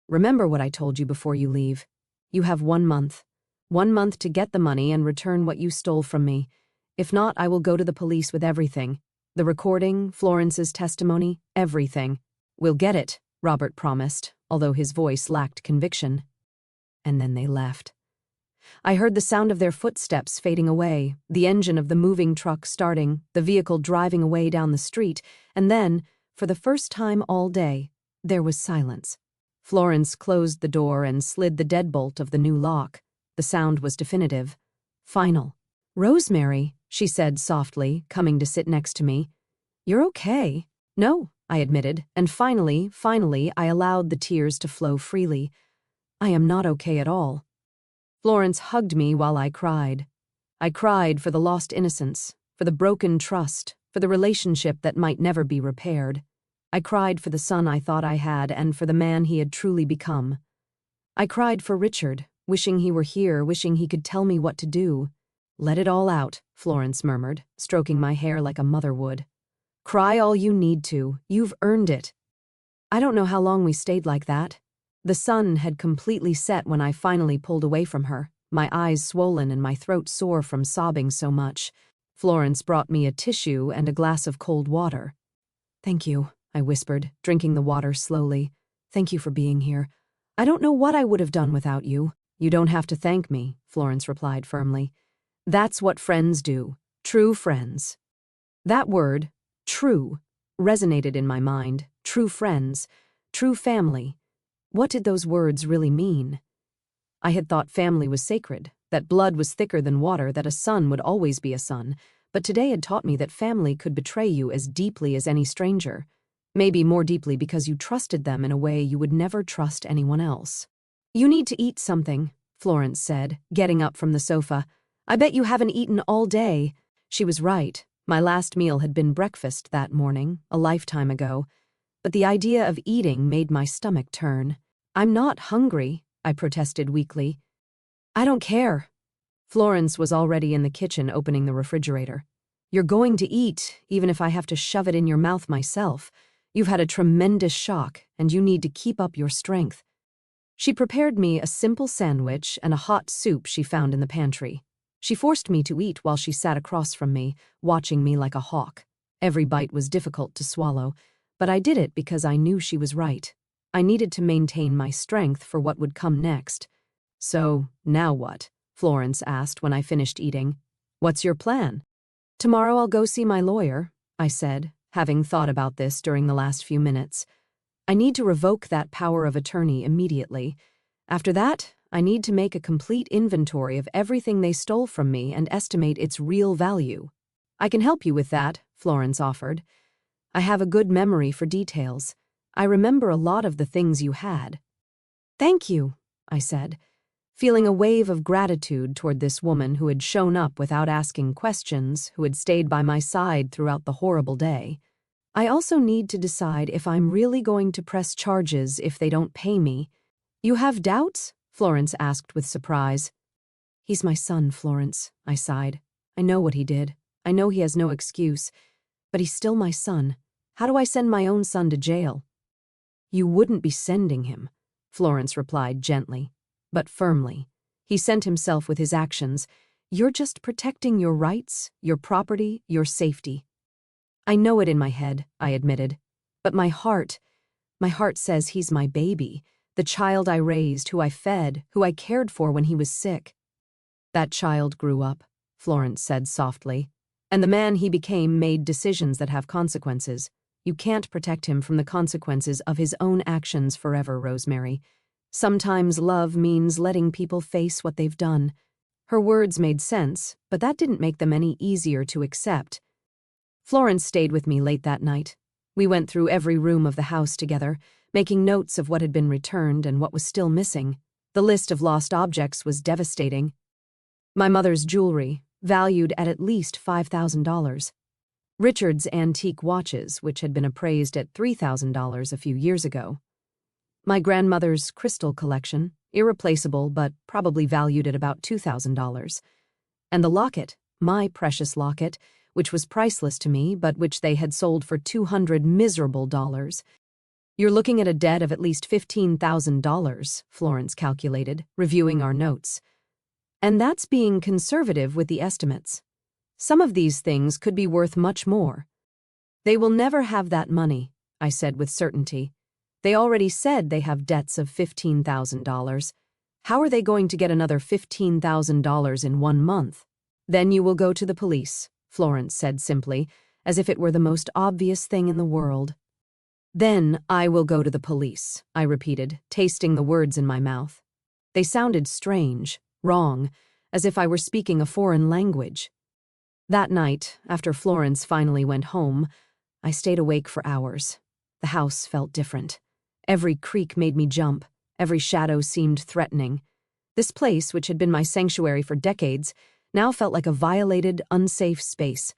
[SPEAKER 1] Remember what I told you before you leave. You have 1 month. 1 month to get the money and return what you stole from me. If not, I will go to the police with everything. The recording, Florence's testimony, everything. We'll get it, Robert promised, although his voice lacked conviction. And then they left. I heard the sound of their footsteps fading away, the engine of the moving truck starting, the vehicle driving away down the street, and then, for the first time all day, there was silence. Florence closed the door and slid the deadbolt of the new lock. The sound was definitive. Final. Rosemary, she said softly, coming to sit next to me. You're okay. No, I admitted, and finally, I allowed the tears to flow freely. I am not okay at all. Florence hugged me while I cried. I cried for the lost innocence, for the broken trust, for the relationship that might never be repaired. I cried for the son I thought I had and for the man he had truly become. I cried for Richard, wishing he were here, wishing he could tell me what to do. Let it all out, Florence murmured, stroking my hair like a mother would. Cry all you need to. You've earned it. I don't know how long we stayed like that. The sun had completely set when I finally pulled away from her, my eyes swollen and my throat sore from sobbing so much. Florence brought me a tissue and a glass of cold water. Thank you, I whispered, drinking the water slowly. Thank you for being here. I don't know what I would have done without you. You don't have to thank me, Florence replied firmly. That's what friends do. True friends. That word, true, resonated in my mind. True friends. True family. What did those words really mean? I had thought family was sacred, that blood was thicker than water, that a son would always be a son, but today had taught me that family could betray you as deeply as any stranger, maybe more deeply because you trusted them in a way you would never trust anyone else. You need to eat something, Florence said, getting up from the sofa. I bet you haven't eaten all day. She was right. My last meal had been breakfast that morning, a lifetime ago. But the idea of eating made my stomach turn. I'm not hungry, I protested weakly. I don't care. Florence was already in the kitchen opening the refrigerator. You're going to eat, even if I have to shove it in your mouth myself. You've had a tremendous shock, and you need to keep up your strength. She prepared me a simple sandwich and a hot soup she found in the pantry. She forced me to eat while she sat across from me, watching me like a hawk. Every bite was difficult to swallow, but I did it because I knew she was right. I needed to maintain my strength for what would come next. So, now what? Florence asked when I finished eating. What's your plan? Tomorrow I'll go see my lawyer, I said, having thought about this during the last few minutes. I need to revoke that power of attorney immediately. After that, I need to make a complete inventory of everything they stole from me and estimate its real value. I can help you with that, Florence offered. I have a good memory for details. I remember a lot of the things you had. Thank you, I said, feeling a wave of gratitude toward this woman who had shown up without asking questions, who had stayed by my side throughout the horrible day. I also need to decide if I'm really going to press charges if they don't pay me. You have doubts? Florence asked with surprise. He's my son, Florence, I sighed. I know what he did. I know he has no excuse. But he's still my son. How do I send my own son to jail? You wouldn't be sending him, Florence replied gently, but firmly. He sent himself with his actions. You're just protecting your rights, your property, your safety. I know it in my head, I admitted. But my heart says he's my baby, the child I raised, who I fed, who I cared for when he was sick. That child grew up, Florence said softly, and the man he became made decisions that have consequences. You can't protect him from the consequences of his own actions forever, Rosemary. Sometimes love means letting people face what they've done. Her words made sense, but that didn't make them any easier to accept. Florence stayed with me late that night. We went through every room of the house together, making notes of what had been returned and what was still missing. The list of lost objects was devastating. My mother's jewelry, valued at least $5,000. Richard's antique watches, which had been appraised at $3,000 a few years ago. My grandmother's crystal collection, irreplaceable but probably valued at about $2,000. And the locket, my precious locket, which was priceless to me but which they had sold for $200 miserable. You're looking at a debt of at least $15,000, Florence calculated, reviewing our notes. And that's being conservative with the estimates. Some of these things could be worth much more. They will never have that money, I said with certainty. They already said they have debts of $15,000. How are they going to get another $15,000 in 1 month? Then you will go to the police, Florence said simply, as if it were the most obvious thing in the world. Then I will go to the police, I repeated, tasting the words in my mouth. They sounded strange, wrong, as if I were speaking a foreign language. That night, after Florence finally went home, I stayed awake for hours. The house felt different. Every creak made me jump. Every shadow seemed threatening. This place, which had been my sanctuary for decades, now felt like a violated, unsafe space.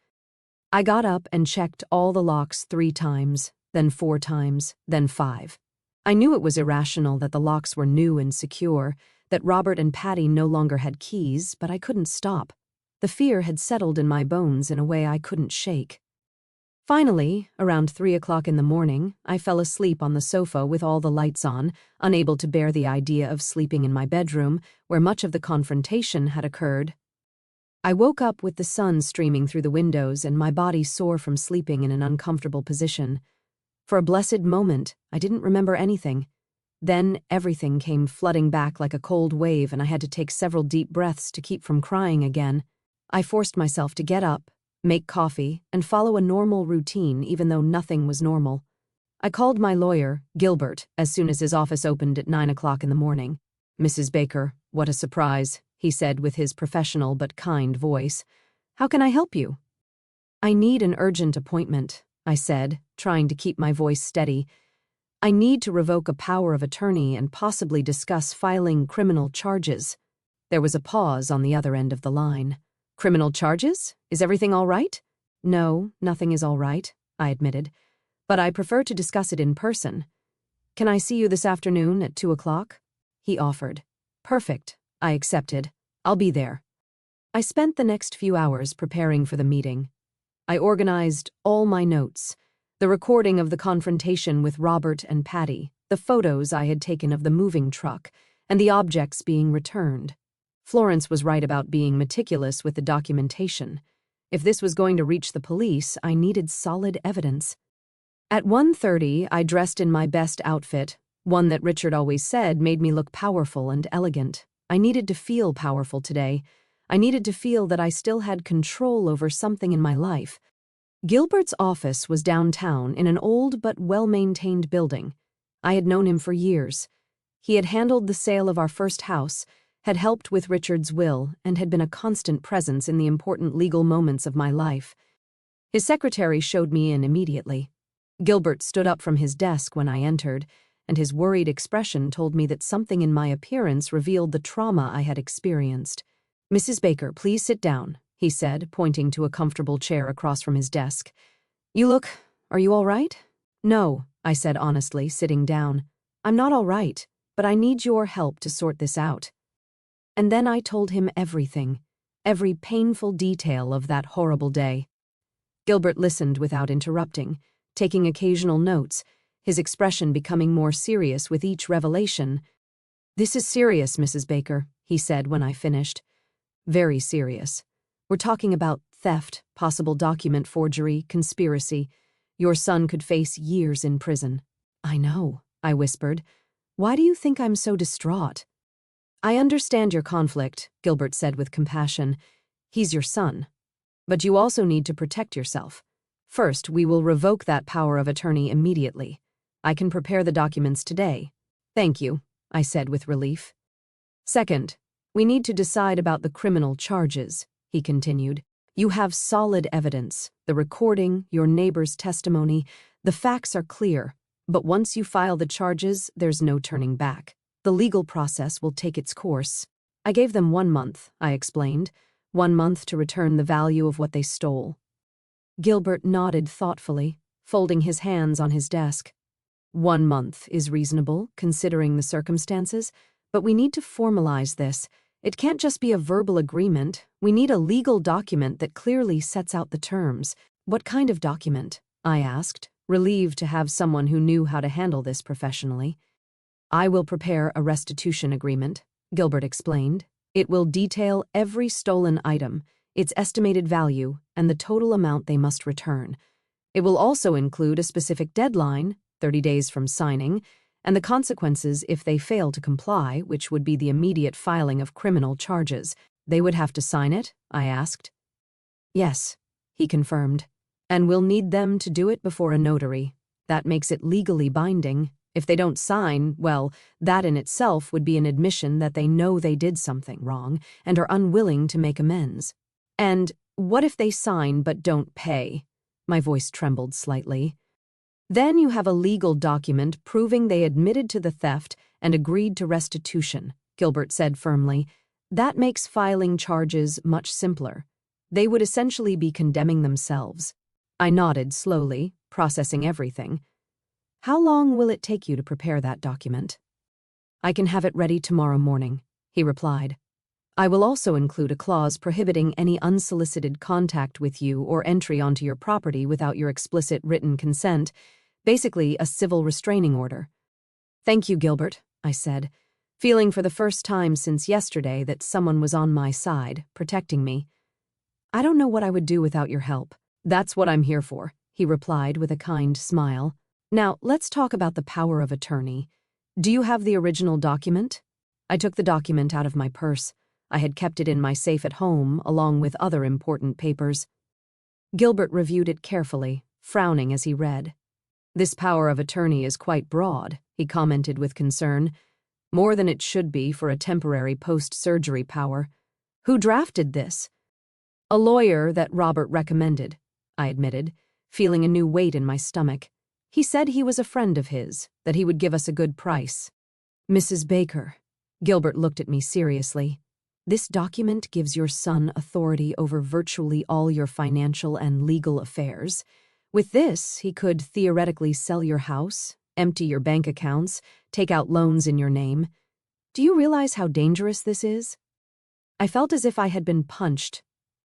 [SPEAKER 1] I got up and checked all the locks 3 times, then 4 times, then 5. I knew it was irrational that the locks were new and secure, that Robert and Patty no longer had keys, but I couldn't stop. The fear had settled in my bones in a way I couldn't shake. Finally, around 3 o'clock in the morning, I fell asleep on the sofa with all the lights on, unable to bear the idea of sleeping in my bedroom, where much of the confrontation had occurred. I woke up with the sun streaming through the windows and my body sore from sleeping in an uncomfortable position. For a blessed moment, I didn't remember anything. Then everything came flooding back like a cold wave and I had to take several deep breaths to keep from crying again. I forced myself to get up, make coffee, and follow a normal routine even though nothing was normal. I called my lawyer, Gilbert, as soon as his office opened at 9 o'clock in the morning. Mrs. Baker, what a surprise, he said with his professional but kind voice. How can I help you? I need an urgent appointment, I said, trying to keep my voice steady. I need to revoke a power of attorney and possibly discuss filing criminal charges. There was a pause on the other end of the line. Criminal charges? Is everything all right? No, nothing is all right, I admitted. But I prefer to discuss it in person. Can I see you this afternoon at 2 o'clock? He offered. Perfect, I accepted. I'll be there. I spent the next few hours preparing for the meeting. I organized all my notes, the recording of the confrontation with Robert and Patty, the photos I had taken of the moving truck, and the objects being returned. Florence was right about being meticulous with the documentation. If this was going to reach the police, I needed solid evidence. At 1:30, I dressed in my best outfit, one that Richard always said made me look powerful and elegant. I needed to feel powerful today. I needed to feel that I still had control over something in my life. Gilbert's office was downtown in an old but well-maintained building. I had known him for years. He had handled the sale of our first house, had helped with Richard's will, and had been a constant presence in the important legal moments of my life. His secretary showed me in immediately. Gilbert stood up from his desk when I entered, and his worried expression told me that something in my appearance revealed the trauma I had experienced. "Mrs. Baker, please sit down," he said, pointing to a comfortable chair across from his desk. Are you all right?" "No," I said honestly, sitting down. "I'm not all right, but I need your help to sort this out." And then I told him everything, every painful detail of that horrible day. Gilbert listened without interrupting, taking occasional notes, his expression becoming more serious with each revelation. "This is serious, Mrs. Baker," he said when I finished. "Very serious. We're talking about theft, possible document forgery, conspiracy. Your son could face years in prison." "I know," I whispered. "Why do you think I'm so distraught?" "I understand your conflict," Gilbert said with compassion. "He's your son. But you also need to protect yourself. First, we will revoke that power of attorney immediately. I can prepare the documents today." "Thank you," I said with relief. "Second, we need to decide about the criminal charges," he continued. "You have solid evidence, the recording, your neighbor's testimony. The facts are clear, but once you file the charges, there's no turning back. The legal process will take its course." I gave them 1 month, I explained, 1 month to return the value of what they stole. Gilbert nodded thoughtfully, folding his hands on his desk. 1 month is reasonable, considering the circumstances, but we need to formalize this. It can't just be a verbal agreement. We need a legal document that clearly sets out the terms. "What kind of document?" I asked, relieved to have someone who knew how to handle this professionally. "I will prepare a restitution agreement," Gilbert explained. "It will detail every stolen item, its estimated value, and the total amount they must return. It will also include a specific deadline, 30 days from signing, and the consequences if they fail to comply, which would be the immediate filing of criminal charges." "They would have to sign it?" I asked. "Yes," he confirmed. "And we'll need them to do it before a notary. That makes it legally binding. If they don't sign, well, that in itself would be an admission that they know they did something wrong and are unwilling to make amends." "And what if they sign but don't pay?" My voice trembled slightly. "Then you have a legal document proving they admitted to the theft and agreed to restitution," Gilbert said firmly. "That makes filing charges much simpler. They would essentially be condemning themselves." I nodded slowly, processing everything. "How long will it take you to prepare that document?" "I can have it ready tomorrow morning," he replied. "I will also include a clause prohibiting any unsolicited contact with you or entry onto your property without your explicit written consent, basically a civil restraining order." "Thank you, Gilbert," I said, feeling for the first time since yesterday that someone was on my side, protecting me. "I don't know what I would do without your help." "That's what I'm here for," he replied with a kind smile. "Now, let's talk about the power of attorney. Do you have the original document?" I took the document out of my purse. I had kept it in my safe at home, along with other important papers. Gilbert reviewed it carefully, frowning as he read. "This power of attorney is quite broad," he commented with concern. "More than it should be for a temporary post-surgery power. Who drafted this?" "A lawyer that Robert recommended," I admitted, feeling a new weight in my stomach. He said he was a friend of his, that he would give us a good price. Mrs. Baker, Gilbert looked at me seriously. This document gives your son authority over virtually all your financial and legal affairs. With this, he could theoretically sell your house, empty your bank accounts, take out loans in your name. Do you realize how dangerous this is? I felt as if I had been punched,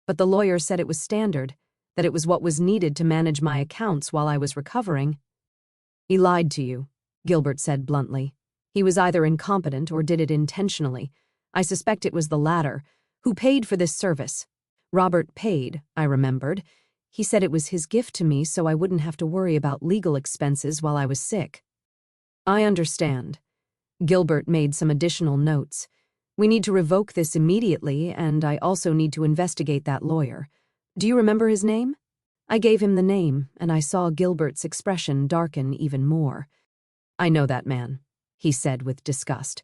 [SPEAKER 1] but the lawyer said it was standard, that it was what was needed to manage my accounts while I was recovering. He lied to you, Gilbert said bluntly. He was either incompetent or did it intentionally. I suspect it was the latter. Who paid for this service? Robert paid, I remembered. He said it was his gift to me so I wouldn't have to worry about legal expenses while I was sick. I understand. Gilbert made some additional notes. We need to revoke this immediately, and I also need to investigate that lawyer. Do you remember his name? I gave him the name, and I saw Gilbert's expression darken even more. I know that man, he said with disgust.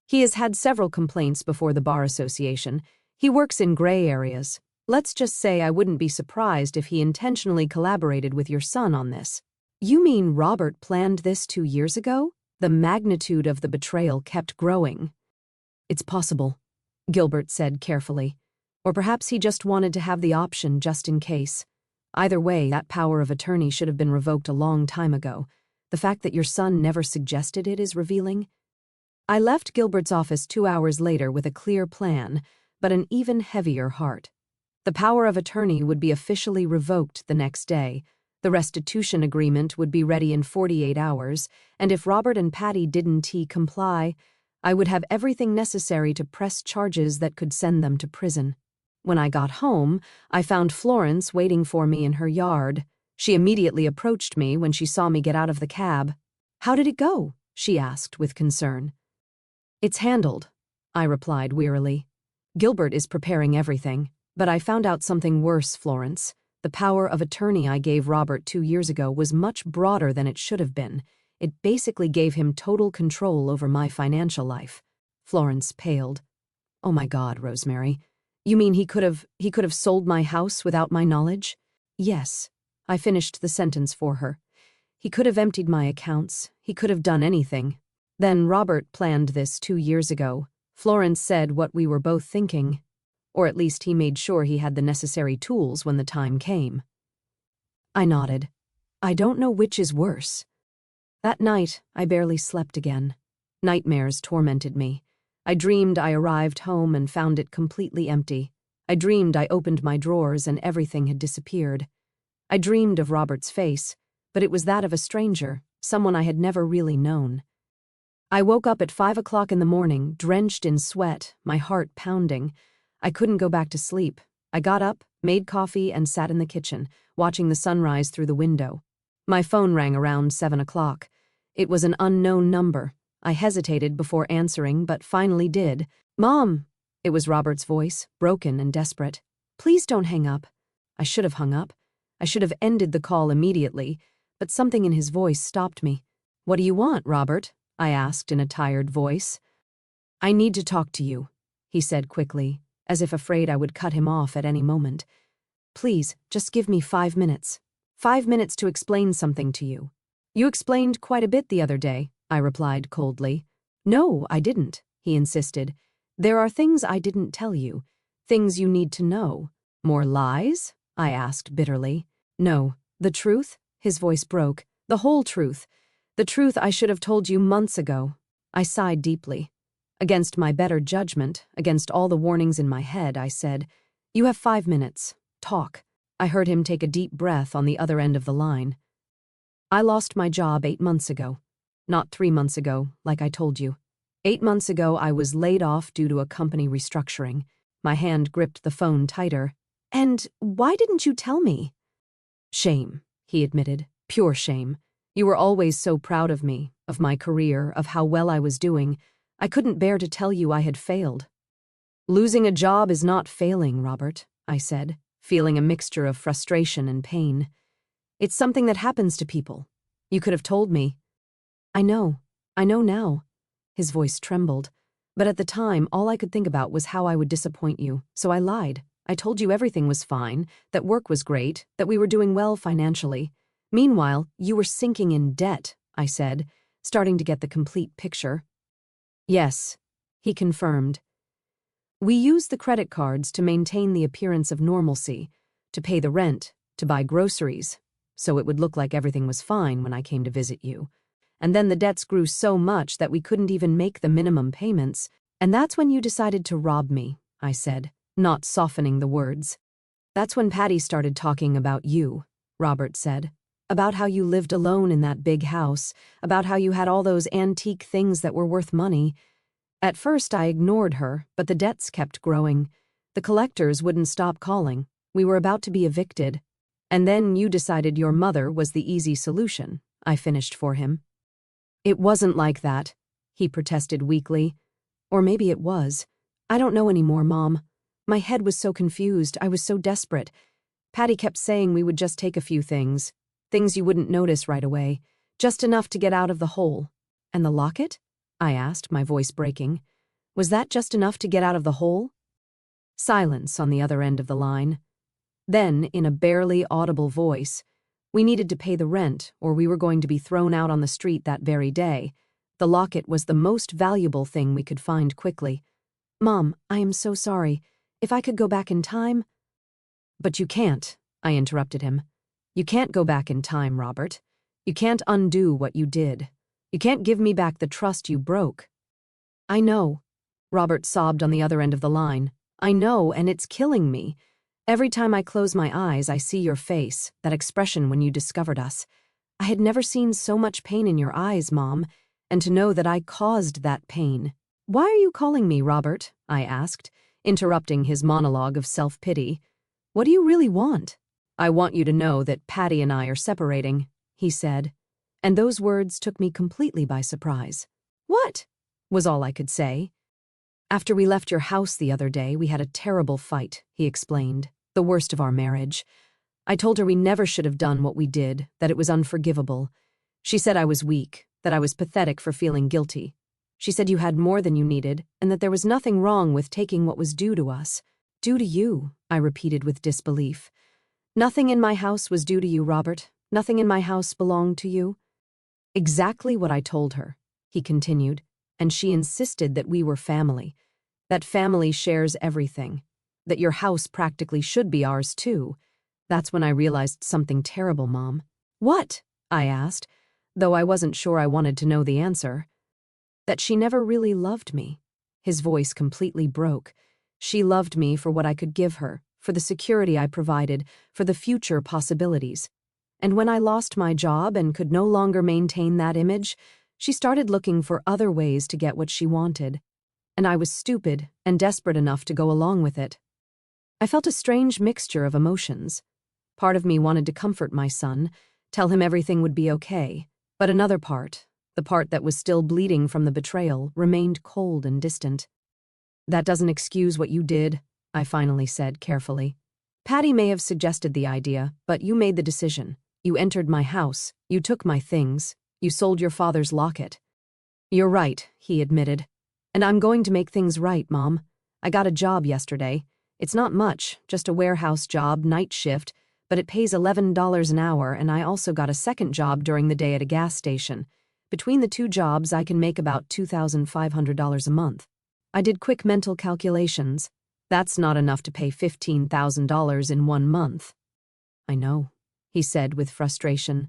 [SPEAKER 1] He has had several complaints before the Bar Association. He works in gray areas. Let's just say I wouldn't be surprised if he intentionally collaborated with your son on this. You mean Robert planned this 2 years ago? The magnitude of the betrayal kept growing. It's possible, Gilbert said carefully. Or perhaps he just wanted to have the option just in case. Either way, that power of attorney should have been revoked a long time ago. The fact that your son never suggested it is revealing. I left Gilbert's office 2 hours later with a clear plan, but an even heavier heart. The power of attorney would be officially revoked the next day. The restitution agreement would be ready in 48 hours, and if Robert and Patty didn't comply, I would have everything necessary to press charges that could send them to prison. When I got home, I found Florence waiting for me in her yard. She immediately approached me when she saw me get out of the cab. How did it go? She asked with concern. It's handled, I replied wearily. Gilbert is preparing everything, but I found out something worse, Florence. The power of attorney I gave Robert 2 years ago was much broader than it should have been. It basically gave him total control over my financial life. Florence paled. Oh my God, Rosemary. You mean he could have sold my house without my knowledge? Yes. I finished the sentence for her. He could have emptied my accounts. He could have done anything. Then Robert planned this 2 years ago. Florence said what we were both thinking. Or at least he made sure he had the necessary tools when the time came. I nodded. I don't know which is worse. That night, I barely slept again. Nightmares tormented me. I dreamed I arrived home and found it completely empty. I dreamed I opened my drawers and everything had disappeared. I dreamed of Robert's face, but it was that of a stranger, someone I had never really known. I woke up at 5 o'clock in the morning, drenched in sweat, my heart pounding. I couldn't go back to sleep. I got up, made coffee, and sat in the kitchen, watching the sunrise through the window. My phone rang around 7 o'clock. It was an unknown number. I hesitated before answering, but finally did. Mom! It was Robert's voice, broken and desperate. Please don't hang up. I should have hung up. I should have ended the call immediately, but something in his voice stopped me. What do you want, Robert? I asked in a tired voice. I need to talk to you, he said quickly, as if afraid I would cut him off at any moment. Please, just give me 5 minutes. 5 minutes to explain something to you. You explained quite a bit the other day, I replied coldly. No, I didn't, he insisted. There are things I didn't tell you, things you need to know. More lies? I asked bitterly. No, the truth? His voice broke. The whole truth. The truth I should have told you months ago. I sighed deeply. Against my better judgment, against all the warnings in my head, I said, You have 5 minutes. Talk. I heard him take a deep breath on the other end of the line. I lost my job 8 months ago. Not 3 months ago, like I told you. 8 months ago, I was laid off due to a company restructuring. My hand gripped the phone tighter. And why didn't you tell me? Shame, he admitted. Pure shame. You were always so proud of me, of my career, of how well I was doing. I couldn't bear to tell you I had failed. Losing a job is not failing, Robert, I said, feeling a mixture of frustration and pain. It's something that happens to people. You could have told me. I know now. His voice trembled. But at the time, all I could think about was how I would disappoint you, so I lied. I told you everything was fine, that work was great, that we were doing well financially. Meanwhile, you were sinking in debt, I said, starting to get the complete picture. Yes, he confirmed. We used the credit cards to maintain the appearance of normalcy, to pay the rent, to buy groceries, so it would look like everything was fine when I came to visit you. And then the debts grew so much that we couldn't even make the minimum payments, and that's when you decided to rob me, I said, not softening the words. That's when Patty started talking about you, Robert said. About how you lived alone in that big house, about how you had all those antique things that were worth money. At first I ignored her, but the debts kept growing. The collectors wouldn't stop calling. We were about to be evicted. And then you decided your mother was the easy solution, I finished for him. It wasn't like that, he protested weakly. Or maybe it was. I don't know anymore, Mom. My head was so confused, I was so desperate. Patty kept saying we would just take a few things you wouldn't notice right away, just enough to get out of the hole. And the locket? I asked, my voice breaking. Was that just enough to get out of the hole? Silence on the other end of the line. Then, in a barely audible voice, we needed to pay the rent or we were going to be thrown out on the street that very day. The locket was the most valuable thing we could find quickly. Mom, I am so sorry. If I could go back in time… But you can't, I interrupted him. You can't go back in time, Robert. You can't undo what you did. You can't give me back the trust you broke. I know, Robert sobbed on the other end of the line. I know, and it's killing me. Every time I close my eyes, I see your face, that expression when you discovered us. I had never seen so much pain in your eyes, Mom, and to know that I caused that pain. Why are you calling me, Robert? I asked, interrupting his monologue of self-pity. What do you really want? I want you to know that Patty and I are separating, he said, and those words took me completely by surprise. What? Was all I could say. After we left your house the other day, we had a terrible fight, he explained, the worst of our marriage. I told her we never should have done what we did, that it was unforgivable. She said I was weak, that I was pathetic for feeling guilty. She said you had more than you needed, and that there was nothing wrong with taking what was due to us. Due to you, I repeated with disbelief. Nothing in my house was due to you, Robert. Nothing in my house belonged to you. Exactly what I told her, he continued, and she insisted that we were family, that family shares everything, that your house practically should be ours too. That's when I realized something terrible, Mom. What? I asked, though I wasn't sure I wanted to know the answer. That she never really loved me. His voice completely broke. She loved me for what I could give her, for the security I provided, for the future possibilities. And when I lost my job and could no longer maintain that image, she started looking for other ways to get what she wanted. And I was stupid and desperate enough to go along with it. I felt a strange mixture of emotions. Part of me wanted to comfort my son, tell him everything would be okay, but another part, the part that was still bleeding from the betrayal, remained cold and distant. That doesn't excuse what you did, I finally said carefully. Patty may have suggested the idea, but you made the decision. You entered my house, you took my things, you sold your father's locket. You're right, he admitted. And I'm going to make things right, Mom. I got a job yesterday. It's not much, just a warehouse job, night shift, but it pays $11 an hour, and I also got a second job during the day at a gas station. Between the two jobs, I can make about $2,500 a month. I did quick mental calculations. That's not enough to pay $15,000 in 1 month. I know, he said with frustration.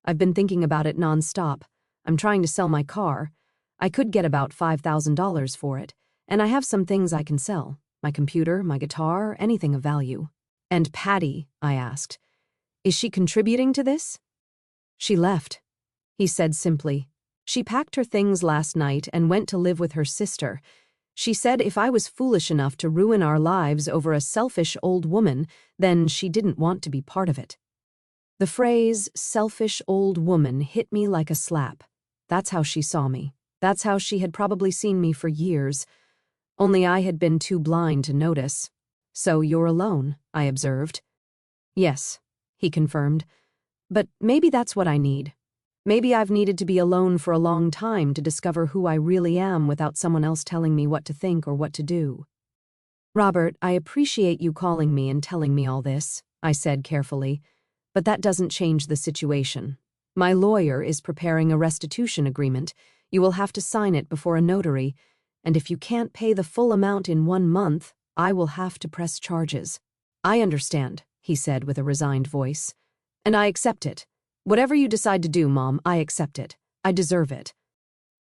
[SPEAKER 1] I've been thinking about it nonstop. I'm trying to sell my car. I could get about $5,000 for it, and I have some things I can sell. My computer, my guitar, anything of value. And Patty, I asked, is she contributing to this? She left, he said simply. She packed her things last night and went to live with her sister. She said if I was foolish enough to ruin our lives over a selfish old woman, then she didn't want to be part of it. The phrase, selfish old woman, hit me like a slap. That's how she saw me. That's how she had probably seen me for years. Only I had been too blind to notice. So you're alone, I observed. Yes, he confirmed. But maybe that's what I need. Maybe I've needed to be alone for a long time to discover who I really am without someone else telling me what to think or what to do. Robert, I appreciate you calling me and telling me all this, I said carefully. But that doesn't change the situation. My lawyer is preparing a restitution agreement. You will have to sign it before a notary, and if you can't pay the full amount in 1 month, I will have to press charges." "I understand," he said with a resigned voice. "And I accept it. Whatever you decide to do, Mom, I accept it. I deserve it."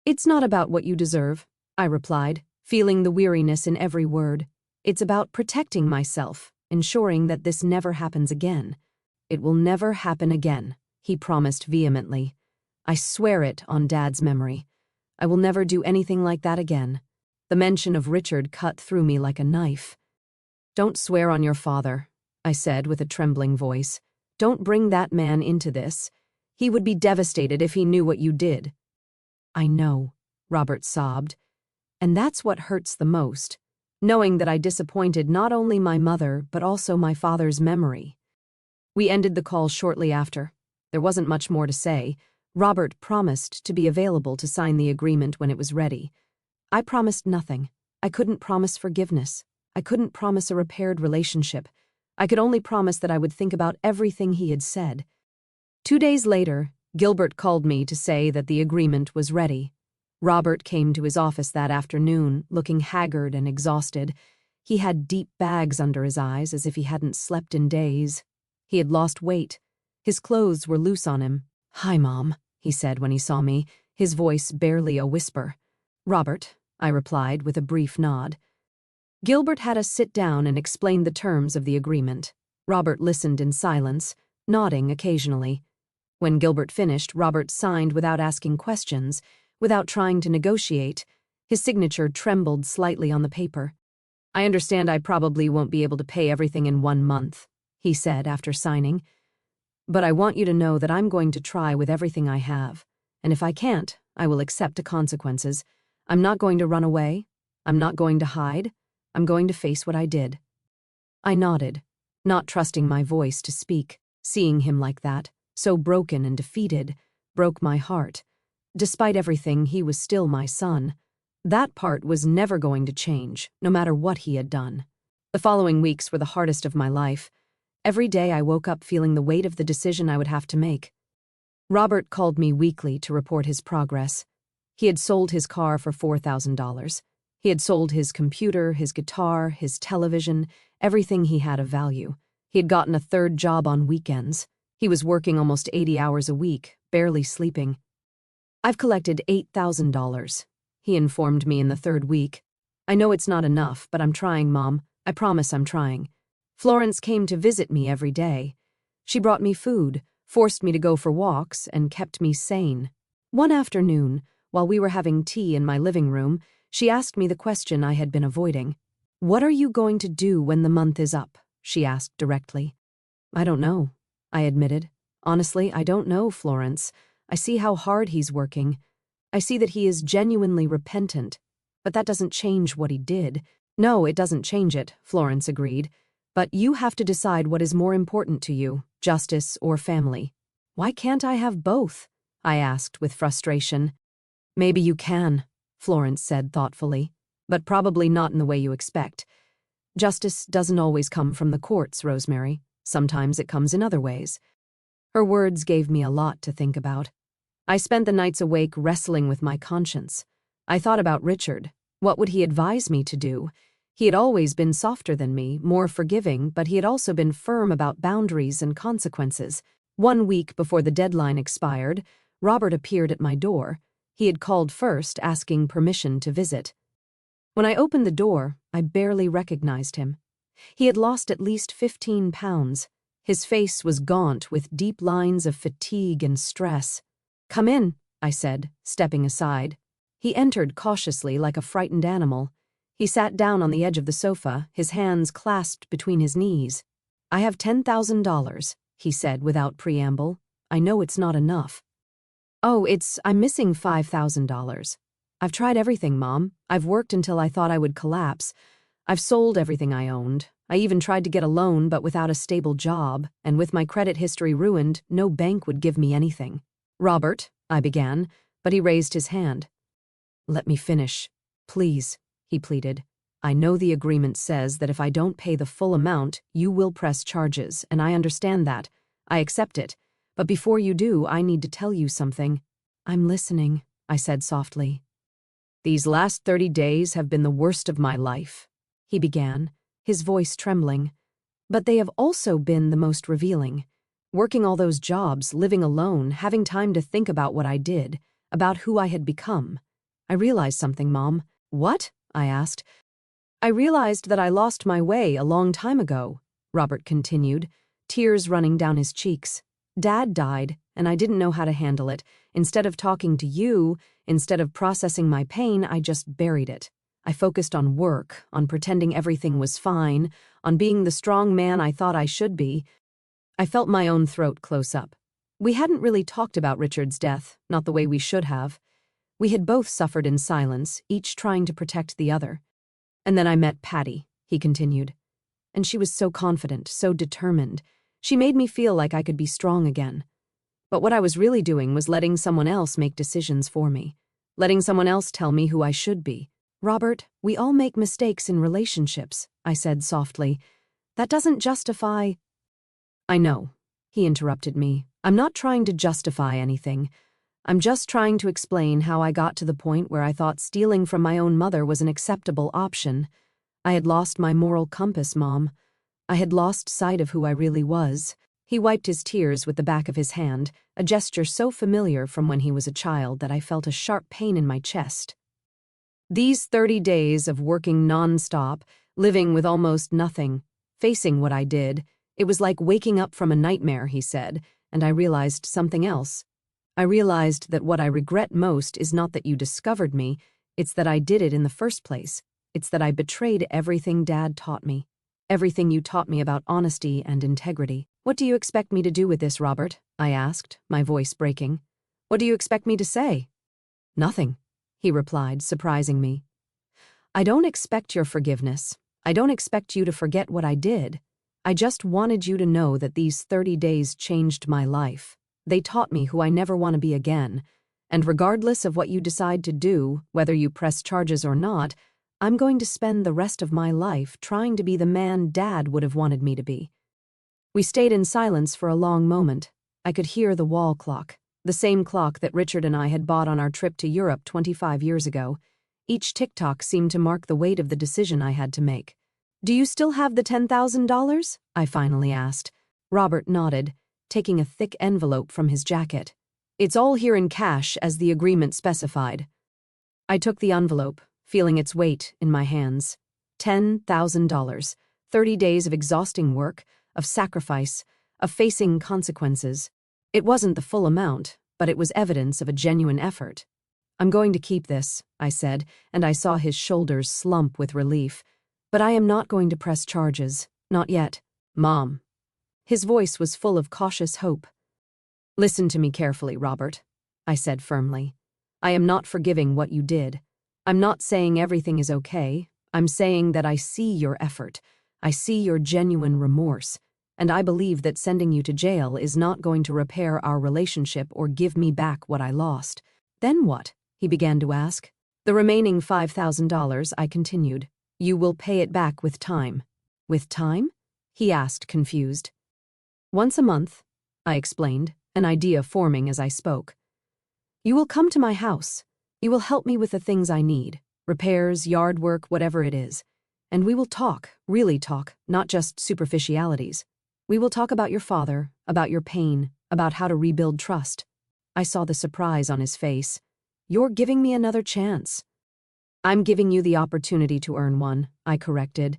[SPEAKER 1] "It's not about what you deserve," I replied, feeling the weariness in every word. "It's about protecting myself, ensuring that this never happens again." "It will never happen again," he promised vehemently. "I swear it on Dad's memory. I will never do anything like that again." The mention of Richard cut through me like a knife. "Don't swear on your father," I said with a trembling voice. "Don't bring that man into this. He would be devastated if he knew what you did." "I know," Robert sobbed. "And that's what hurts the most, knowing that I disappointed not only my mother but also my father's memory." We ended the call shortly after. There wasn't much more to say. Robert promised to be available to sign the agreement when it was ready. I promised nothing. I couldn't promise forgiveness. I couldn't promise a repaired relationship. I could only promise that I would think about everything he had said. 2 days later, Gilbert called me to say that the agreement was ready. Robert came to his office that afternoon, looking haggard and exhausted. He had deep bags under his eyes, as if he hadn't slept in days. He had lost weight. His clothes were loose on him. "Hi, Mom," he said when he saw me, his voice barely a whisper. "Robert," I replied with a brief nod. Gilbert had us sit down and explain the terms of the agreement. Robert listened in silence, nodding occasionally. When Gilbert finished, Robert signed without asking questions, without trying to negotiate. His signature trembled slightly on the paper. "I understand I probably won't be able to pay everything in 1 month," he said after signing. "But I want you to know that I'm going to try with everything I have. And if I can't, I will accept the consequences. I'm not going to run away. I'm not going to hide. I'm going to face what I did." I nodded, not trusting my voice to speak. Seeing him like that, so broken and defeated, broke my heart. Despite everything, he was still my son. That part was never going to change, no matter what he had done. The following weeks were the hardest of my life. Every day I woke up feeling the weight of the decision I would have to make. Robert called me weekly to report his progress. He had sold his car for $4,000. He had sold his computer, his guitar, his television, everything he had of value. He had gotten a 3rd job on weekends. He was working almost 80 hours a week, barely sleeping. "I've collected $8,000, he informed me in the 3rd week. "I know it's not enough, but I'm trying, Mom. I promise I'm trying." Florence came to visit me every day. She brought me food, forced me to go for walks, and kept me sane. One afternoon, while we were having tea in my living room, she asked me the question I had been avoiding. "What are you going to do when the month is up?" she asked directly. "I don't know," I admitted. "Honestly, I don't know, Florence. I see how hard he's working. I see that he is genuinely repentant. But that doesn't change what he did." "No, it doesn't change it," Florence agreed. "But you have to decide what is more important to you, justice or family." "Why can't I have both?" I asked with frustration. "Maybe you can," Florence said thoughtfully, "but probably not in the way you expect. Justice doesn't always come from the courts, Rosemary. Sometimes it comes in other ways." Her words gave me a lot to think about. I spent the nights awake wrestling with my conscience. I thought about Richard. What would he advise me to do? He had always been softer than me, more forgiving, but he had also been firm about boundaries and consequences. 1 week before the deadline expired, Robert appeared at my door. He had called first, asking permission to visit. When I opened the door, I barely recognized him. He had lost at least 15 pounds. His face was gaunt with deep lines of fatigue and stress. "Come in," I said, stepping aside. He entered cautiously like a frightened animal. He sat down on the edge of the sofa, his hands clasped between his knees. "I have $10,000, he said without preamble. "I know it's not enough." "Oh, I'm missing $5,000. I've tried everything, Mom. I've worked until I thought I would collapse. I've sold everything I owned. I even tried to get a loan, but without a stable job, and with my credit history ruined, no bank would give me anything." "Robert," I began, but he raised his hand. "Let me finish, please," he pleaded. "I know the agreement says that if I don't pay the full amount, you will press charges, and I understand that. I accept it. But before you do, I need to tell you something. I'm listening, I said softly. These last 30 days have been the worst of my life, he began, his voice trembling. But they have also been the most revealing. Working all those jobs, living alone, having time to think about what I did, about who I had become. I realized something, Mom. What? I asked. I realized that I lost my way a long time ago, Robert continued, tears running down his cheeks. Dad died, and I didn't know how to handle it. Instead of talking to you, instead of processing my pain, I just buried it. I focused on work, on pretending everything was fine, on being the strong man I thought I should be. I felt my own throat close up. We hadn't really talked about Richard's death, not the way we should have. We had both suffered in silence, each trying to protect the other. And then I met Patty, he continued. And she was so confident, so determined. She made me feel like I could be strong again. But what I was really doing was letting someone else make decisions for me, letting someone else tell me who I should be. Robert, we all make mistakes in relationships, I said softly. That doesn't justify— I know, he interrupted me. I'm not trying to justify anything. I'm just trying to explain how I got to the point where I thought stealing from my own mother was an acceptable option. I had lost my moral compass, Mom. I had lost sight of who I really was. He wiped his tears with the back of his hand, a gesture so familiar from when he was a child that I felt a sharp pain in my chest. These 30 days of working non-stop, living with almost nothing, facing what I did, it was like waking up from a nightmare, he said, and I realized something else. I realized that what I regret most is not that you discovered me, it's that I did it in the first place. It's that I betrayed everything Dad taught me. Everything you taught me about honesty and integrity. What do you expect me to do with this, Robert? I asked, my voice breaking. What do you expect me to say? Nothing, he replied, surprising me. I don't expect your forgiveness. I don't expect you to forget what I did. I just wanted you to know that these 30 days changed my life. They taught me who I never want to be again. And regardless of what you decide to do, whether you press charges or not, I'm going to spend the rest of my life trying to be the man Dad would have wanted me to be. We stayed in silence for a long moment. I could hear the wall clock, the same clock that Richard and I had bought on our trip to Europe 25 years ago. Each tick-tock seemed to mark the weight of the decision I had to make. Do you still have the $10,000? I finally asked. Robert nodded, taking a thick envelope from his jacket. It's all here in cash as the agreement specified. I took the envelope, feeling its weight in my hands. $10,000. 30 days of exhausting work, of sacrifice, of facing consequences. It wasn't the full amount, but it was evidence of a genuine effort. I'm going to keep this, I said, and I saw his shoulders slump with relief. But I am not going to press charges. Not yet. Mom. His voice was full of cautious hope. Listen to me carefully, Robert, I said firmly. I am not forgiving what you did. I'm not saying everything is okay. I'm saying that I see your effort. I see your genuine remorse. And I believe that sending you to jail is not going to repair our relationship or give me back what I lost. Then what? He began to ask. The remaining $5,000, I continued. You will pay it back with time. With time? He asked, confused. Once a month, I explained, an idea forming as I spoke. You will come to my house. You will help me with the things I need, repairs, yard work, whatever it is. And we will talk, really talk, not just superficialities. We will talk about your father, about your pain, about how to rebuild trust. I saw the surprise on his face. You're giving me another chance. I'm giving you the opportunity to earn one, I corrected.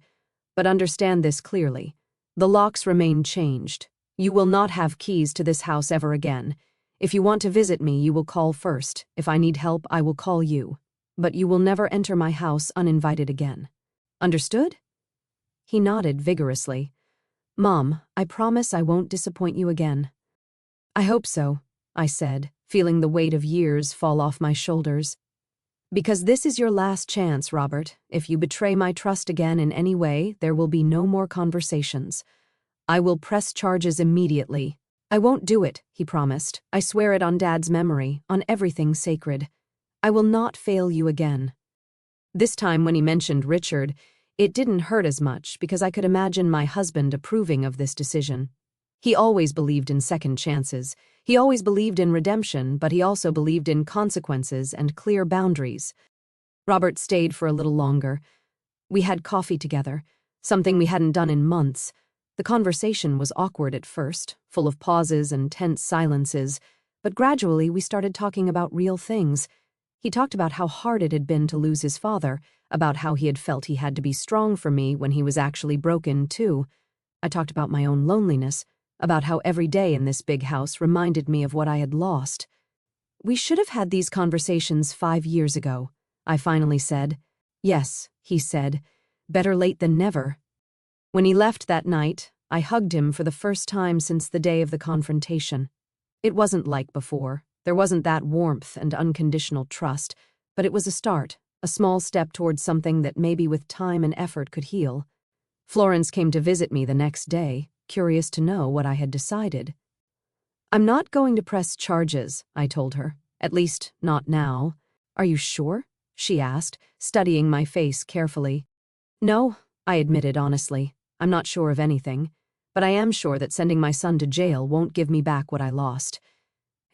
[SPEAKER 1] But understand this clearly. The locks remain changed. You will not have keys to this house ever again. If you want to visit me, you will call first. If I need help, I will call you. But you will never enter my house uninvited again. Understood? He nodded vigorously. Mom, I promise I won't disappoint you again. I hope so, I said, feeling the weight of years fall off my shoulders. Because this is your last chance, Robert. If you betray my trust again in any way, there will be no more conversations. I will press charges immediately. I won't do it, he promised. I swear it on Dad's memory, on everything sacred. I will not fail you again. This time when he mentioned Richard, it didn't hurt as much because I could imagine my husband approving of this decision. He always believed in second chances. He always believed in redemption, but he also believed in consequences and clear boundaries. Robert stayed for a little longer. We had coffee together, something we hadn't done in months. The conversation was awkward at first, full of pauses and tense silences, but gradually we started talking about real things. He talked about how hard it had been to lose his father, about how he had felt he had to be strong for me when he was actually broken, too. I talked about my own loneliness, about how every day in this big house reminded me of what I had lost. "We should have had these conversations 5 years ago," I finally said. "Yes," he said, "better late than never." When he left that night, I hugged him for the first time since the day of the confrontation. It wasn't like before. There wasn't that warmth and unconditional trust, but it was a start, a small step towards something that maybe with time and effort could heal. Florence came to visit me the next day, curious to know what I had decided. "I'm not going to press charges," I told her. "At least, not now." "Are you sure?" she asked, studying my face carefully. "No," I admitted honestly. "I'm not sure of anything. But I am sure that sending my son to jail won't give me back what I lost.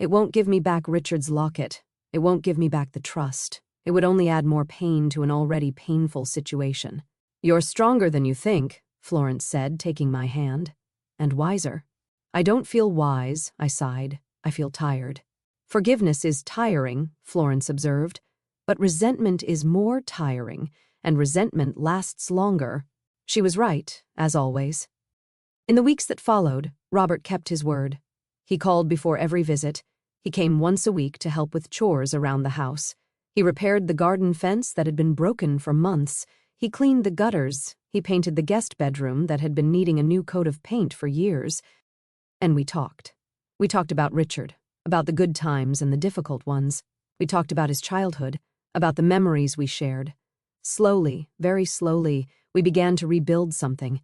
[SPEAKER 1] It won't give me back Richard's locket. It won't give me back the trust. It would only add more pain to an already painful situation." "You're stronger than you think," Florence said, taking my hand. "And wiser." "I don't feel wise," I sighed. "I feel tired." "Forgiveness is tiring," Florence observed. "But resentment is more tiring, and resentment lasts longer." She was right, as always. In the weeks that followed, Robert kept his word. He called before every visit. He came once a week to help with chores around the house. He repaired the garden fence that had been broken for months. He cleaned the gutters. He painted the guest bedroom that had been needing a new coat of paint for years. And we talked. We talked about Richard, about the good times and the difficult ones. We talked about his childhood, about the memories we shared. Slowly, very slowly, we began to rebuild something.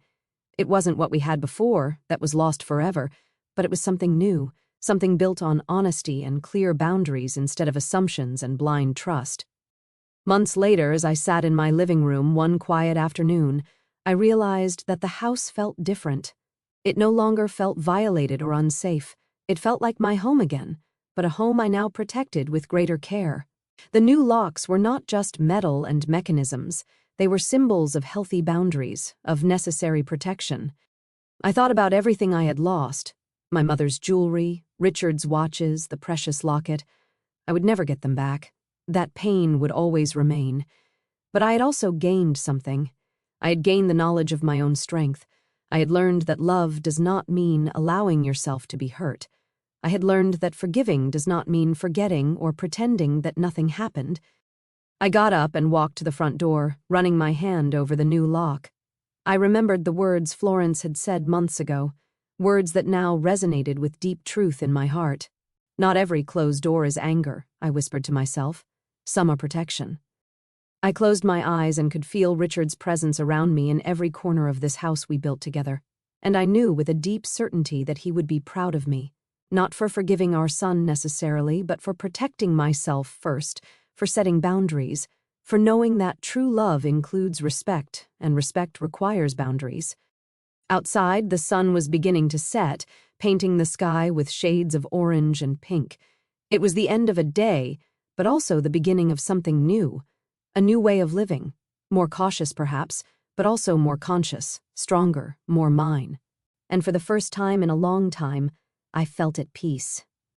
[SPEAKER 1] It wasn't what we had before, that was lost forever, but it was something new, something built on honesty and clear boundaries instead of assumptions and blind trust. Months later, as I sat in my living room one quiet afternoon, I realized that the house felt different. It no longer felt violated or unsafe. It felt like my home again, but a home I now protected with greater care. The new locks were not just metal and mechanisms. They were symbols of healthy boundaries, of necessary protection. I thought about everything I had lost. My mother's jewelry, Richard's watches, the precious locket. I would never get them back. That pain would always remain. But I had also gained something. I had gained the knowledge of my own strength. I had learned that love does not mean allowing yourself to be hurt. I had learned that forgiving does not mean forgetting or pretending that nothing happened. I got up and walked to the front door, running my hand over the new lock. I remembered the words Florence had said months ago, words that now resonated with deep truth in my heart. "Not every closed door is anger," I whispered to myself. "Some are protection." I closed my eyes and could feel Richard's presence around me in every corner of this house we built together. And I knew with a deep certainty that he would be proud of me, not for forgiving our son necessarily, but for protecting myself first, for setting boundaries, for knowing that true love includes respect, and respect requires boundaries. Outside, the sun was beginning to set, painting the sky with shades of orange and pink. It was the end of a day, but also the beginning of something new, a new way of living, more cautious perhaps, but also more conscious, stronger, more mine. And for the first time in a long time, I felt at peace.